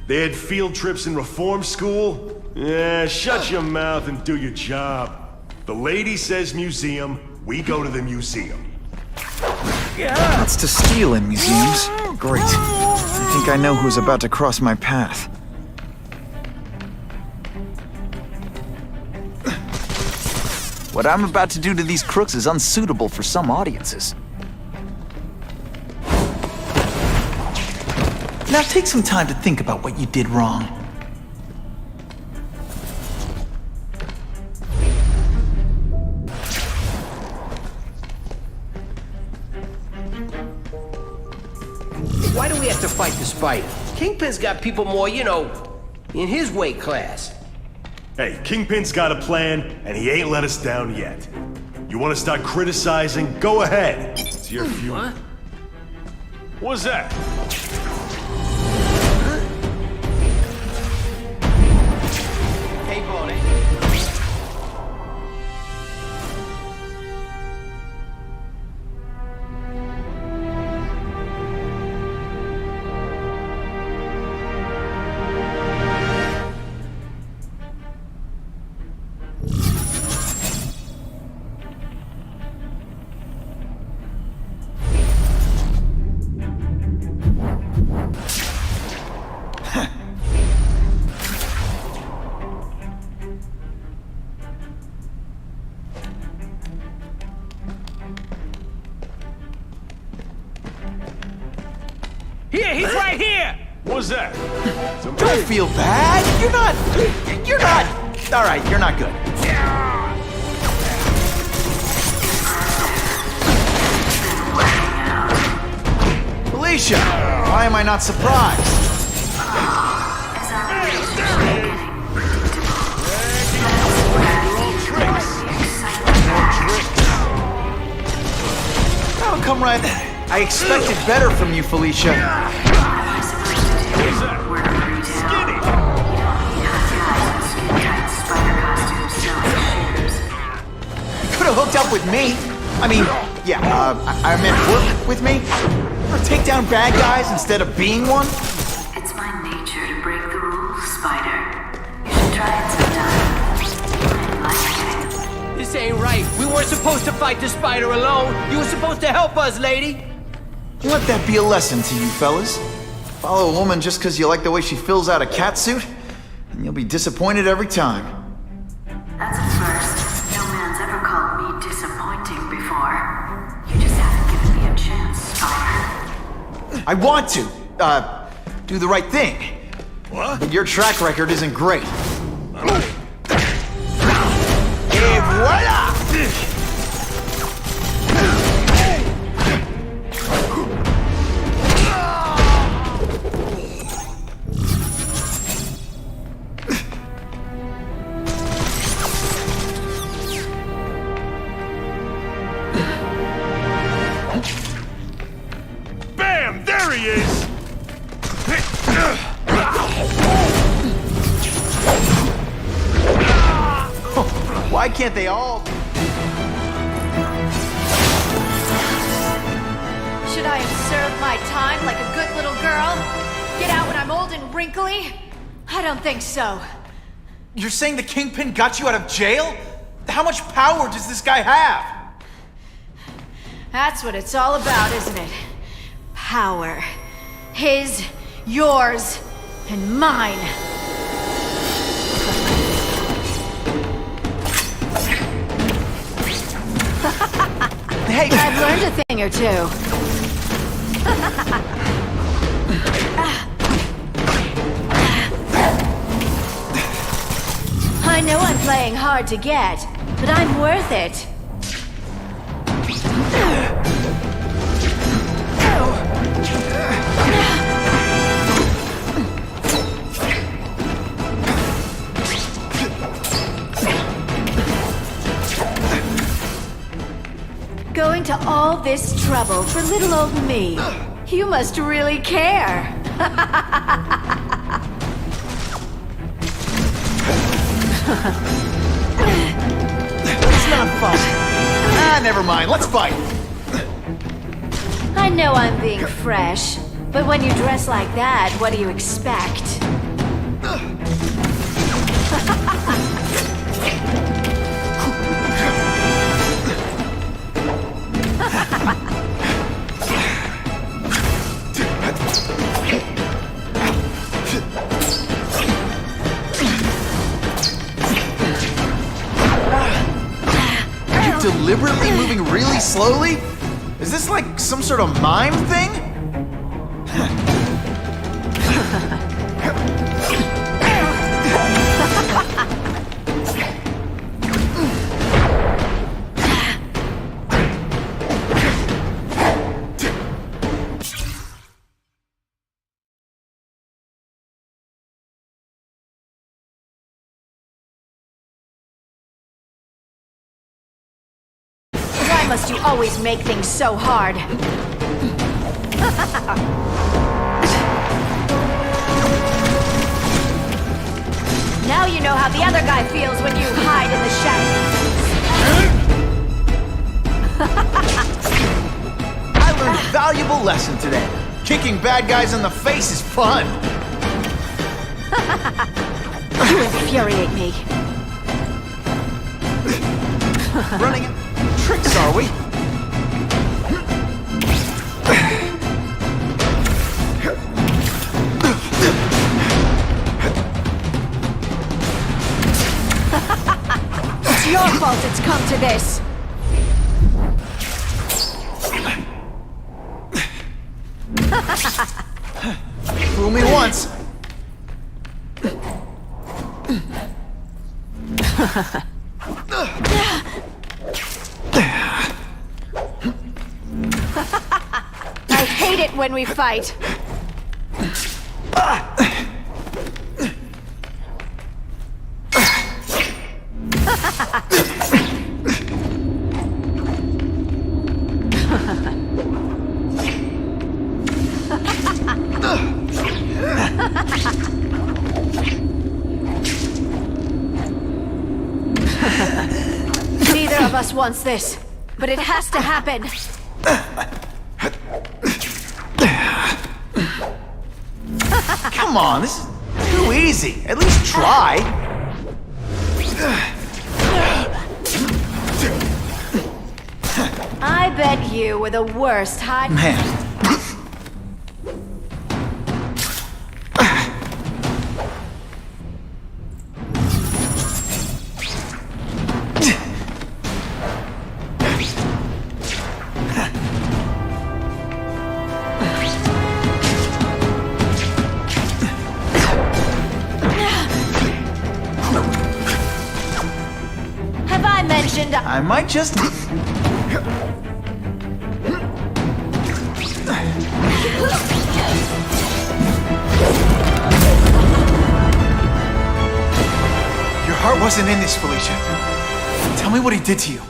They had field trips in reform school? Yeah, shut your mouth and do your job. The lady says museum, we go to the museum. That's to steal in museums. Great. I think I know who's about to cross my path. What I'm about to do to these crooks is unsuitable for some audiences. Now take some time to think about what you did wrong. Why do we have to fight the spider? Kingpin's got people more, you know, in his weight class. Hey, Kingpin's got a plan, and he ain't let us down yet. You want to start criticizing? Go ahead. It's your fuel. What? What's that? Hey, Bonnie. Here, he's right here! What's that? Don't feel bad. You're not. All right, you're not good. Felicia, why am I not surprised? Oh, come right. I expected better from you, Felicia. You could have hooked up with me. I mean, yeah, I meant work with me. Or take down bad guys instead of being one. It's my nature to break the rules, Spider. You should try it sometime. This ain't right. We weren't supposed to fight the spider alone. You were supposed to help us, lady. Let that be a lesson to you, fellas. Follow a woman just because you like the way she fills out a catsuit, and you'll be disappointed every time. That's a first. No man's ever called me disappointing before. You just haven't given me a chance, Spider. I want to, do the right thing. What? But your track record isn't great. Et voila! Bam! There he is! Why can't they all? Should I have served my time like a good little girl? Get out when I'm old and wrinkly? I don't think so. You're saying the Kingpin got you out of jail? How much power does this guy have? That's what it's all about, isn't it? Power. His, yours, and mine. Hey, I've learned a thing or two. I know I'm playing hard to get, but I'm worth it. Going to all this trouble for little old me. You must really care. It's not fun. Never mind. Let's fight. I know I'm being fresh, but when you dress like that, what do you expect? Are you deliberately moving really slowly? Is this like some sort of mime thing? Why must you always make things so hard? Now you know how the other guy feels when you hide in the shadows. I learned a valuable lesson today. Kicking bad guys in the face is fun. You infuriate me. Running tricks, are we? It's your fault it's come to this. Fool me once. I hate it when we fight. Neither of us wants this, but it has to happen. Come on, this is too easy. At least try. I bet you were the worst hide. Man. Have I mentioned I might just... Your heart wasn't in this, Felicia. Tell me what he did to you.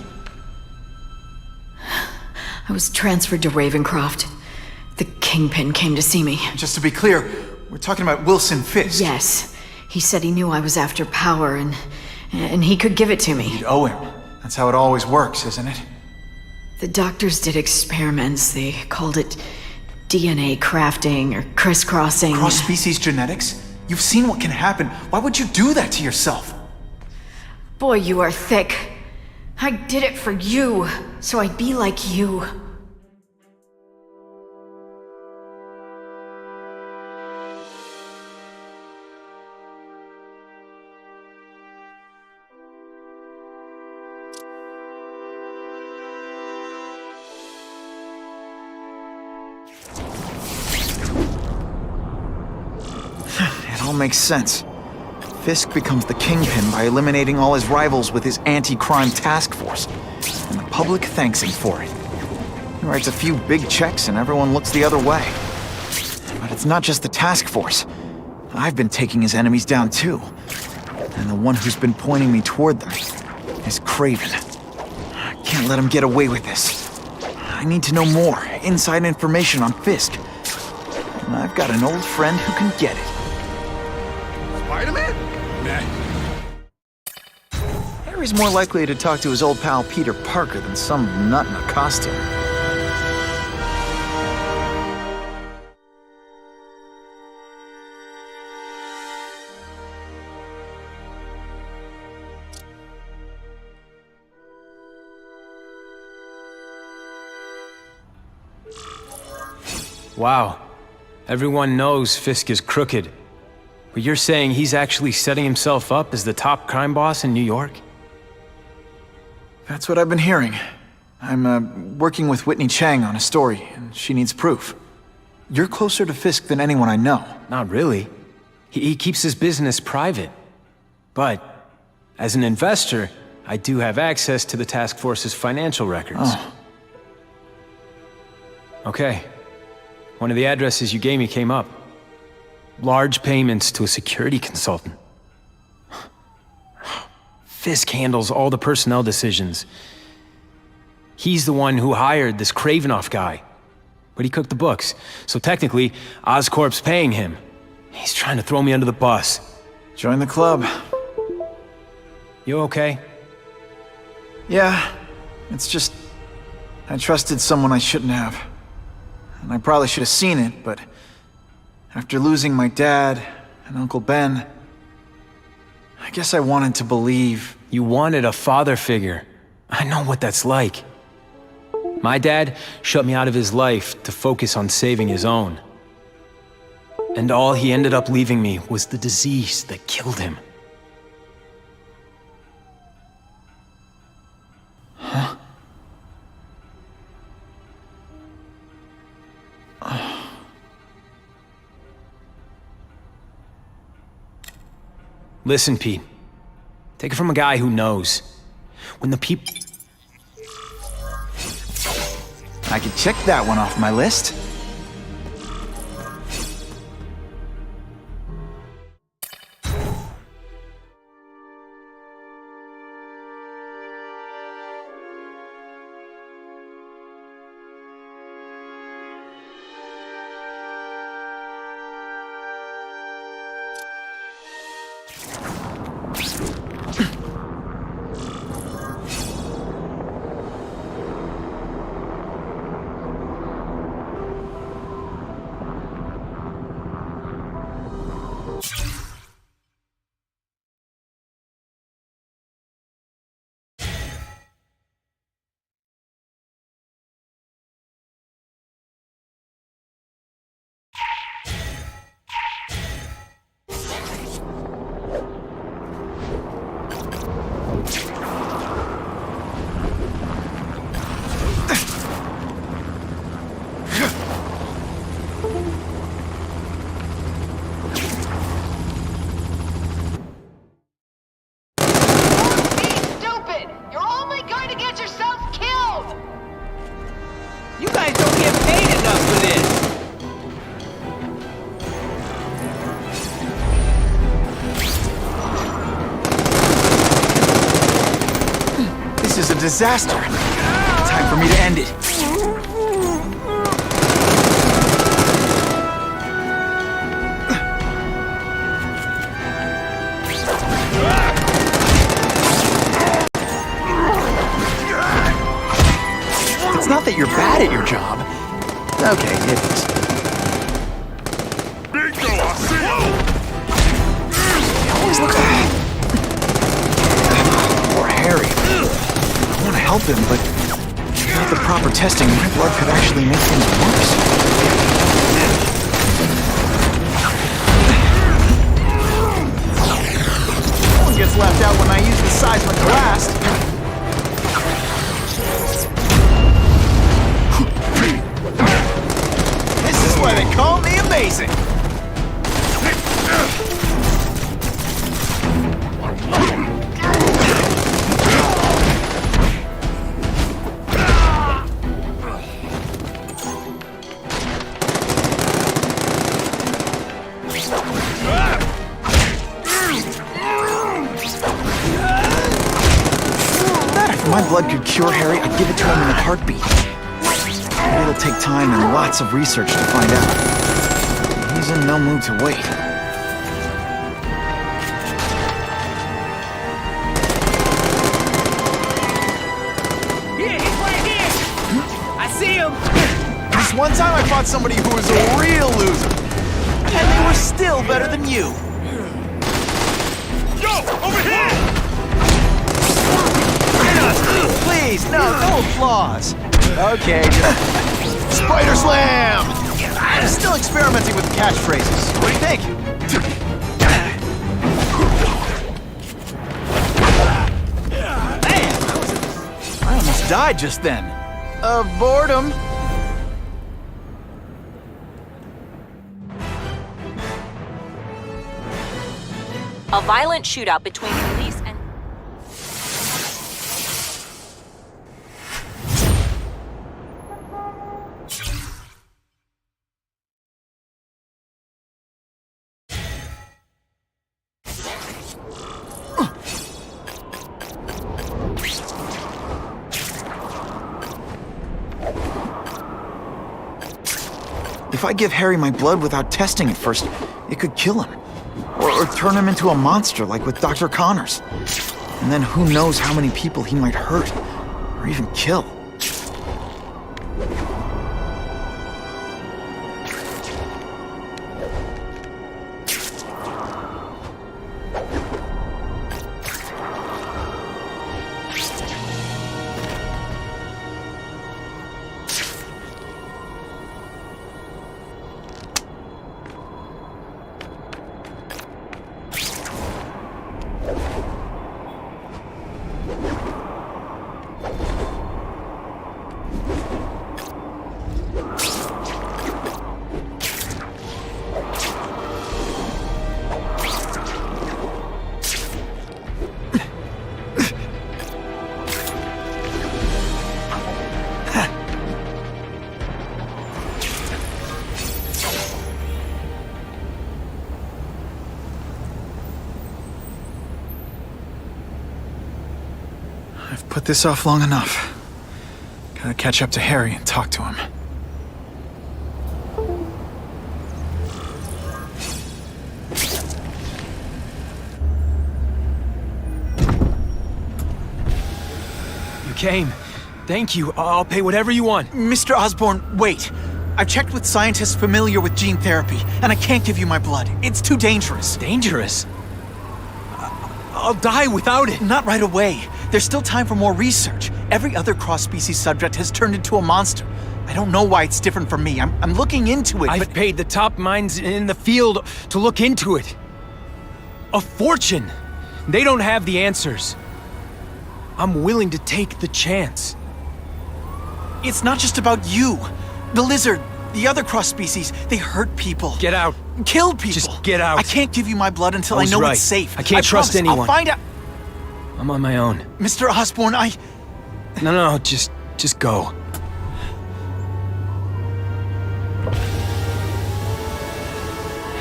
I was transferred to Ravencroft. The Kingpin came to see me. Just to be clear, we're talking about Wilson Fisk. Yes. He said he knew I was after power and he could give it to me. You'd owe him. That's how it always works, isn't it? The doctors did experiments. They called it DNA crafting or crisscrossing. Cross-species genetics? You've seen what can happen. Why would you do that to yourself? Boy, you are thick. I did it for you, so I'd be like you. It all makes sense. Fisk becomes the Kingpin by eliminating all his rivals with his anti-crime task force. And the public thanks him for it. He writes a few big checks and everyone looks the other way. But it's not just the task force. I've been taking his enemies down too. And the one who's been pointing me toward them is Kraven. I can't let him get away with this. I need to know more, inside information on Fisk. And I've got an old friend who can get it. Spider-Man? Nah. Harry's more likely to talk to his old pal Peter Parker than some nut in a costume. Wow. Everyone knows Fisk is crooked. But you're saying he's actually setting himself up as the top crime boss in New York? That's what I've been hearing. I'm working with Whitney Chang on a story, and she needs proof. You're closer to Fisk than anyone I know. Not really. He keeps his business private. But, as an investor, I do have access to the task force's financial records. Oh. Okay. One of the addresses you gave me came up. Large payments to a security consultant. Fisk handles all the personnel decisions. He's the one who hired this Kravinoff guy. But he cooked the books, so technically, Oscorp's paying him. He's trying to throw me under the bus. Join the club. You okay? Yeah, it's just... I trusted someone I shouldn't have. And I probably should have seen it, but... after losing my dad and Uncle Ben... I guess I wanted to believe... You wanted a father figure. I know what that's like. My dad shut me out of his life to focus on saving his own. And all he ended up leaving me was the disease that killed him. Huh? Listen, Pete. Take it from a guy who knows. When the people... I could check that one off my list. Disaster. Time for me to end it. It's not that you're bad at your job. Okay, it is. Always look bad. Poor Harry. I want to help him, but without the proper testing, my blood could actually make things worse. No one gets left out when I use the seismic blast. This is why they call me amazing. If my blood could cure Harry, I'd give it to him in a heartbeat. But it'll take time and lots of research to find out. He's in no mood to wait. Here, he's right here! I see him! This one time I fought somebody who was a real loser. And they were still better than you. Yo, over here! Please, no applause. Okay, just... Spider Slam! I'm still experimenting with catchphrases. What do you think? Man, I almost died just then. Of boredom. A violent shootout between police and... If I give Harry my blood without testing it first, it could kill him. Or turn him into a monster like with Dr. Connors. And then who knows how many people he might hurt, or even kill. I've put this off long enough. Gotta catch up to Harry and talk to him. You came. Thank you. I'll pay whatever you want. Mr. Osborn, wait. I've checked with scientists familiar with gene therapy, and I can't give you my blood. It's too dangerous. Dangerous? I'll die without it. Not right away. There's still time for more research. Every other cross-species subject has turned into a monster. I don't know why it's different from me. I'm looking into it, I've paid the top minds in the field to look into it. A fortune. They don't have the answers. I'm willing to take the chance. It's not just about you. The lizard, the other cross-species, they hurt people. Get out. Kill people. Just get out. I can't give you my blood until I know it's safe. I can't trust anyone. I'll find out. I'm on my own. Mr. Osborn, No, just go.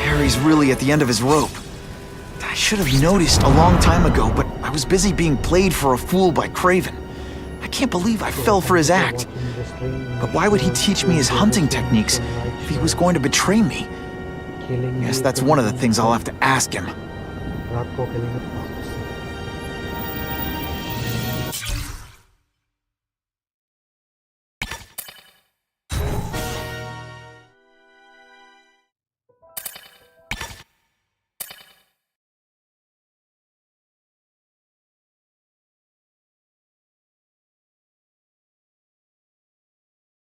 Harry's really at the end of his rope. I should have noticed a long time ago, but I was busy being played for a fool by Kraven. I can't believe I fell for his act. But why would he teach me his hunting techniques if he was going to betray me? Guess that's one of the things I'll have to ask him.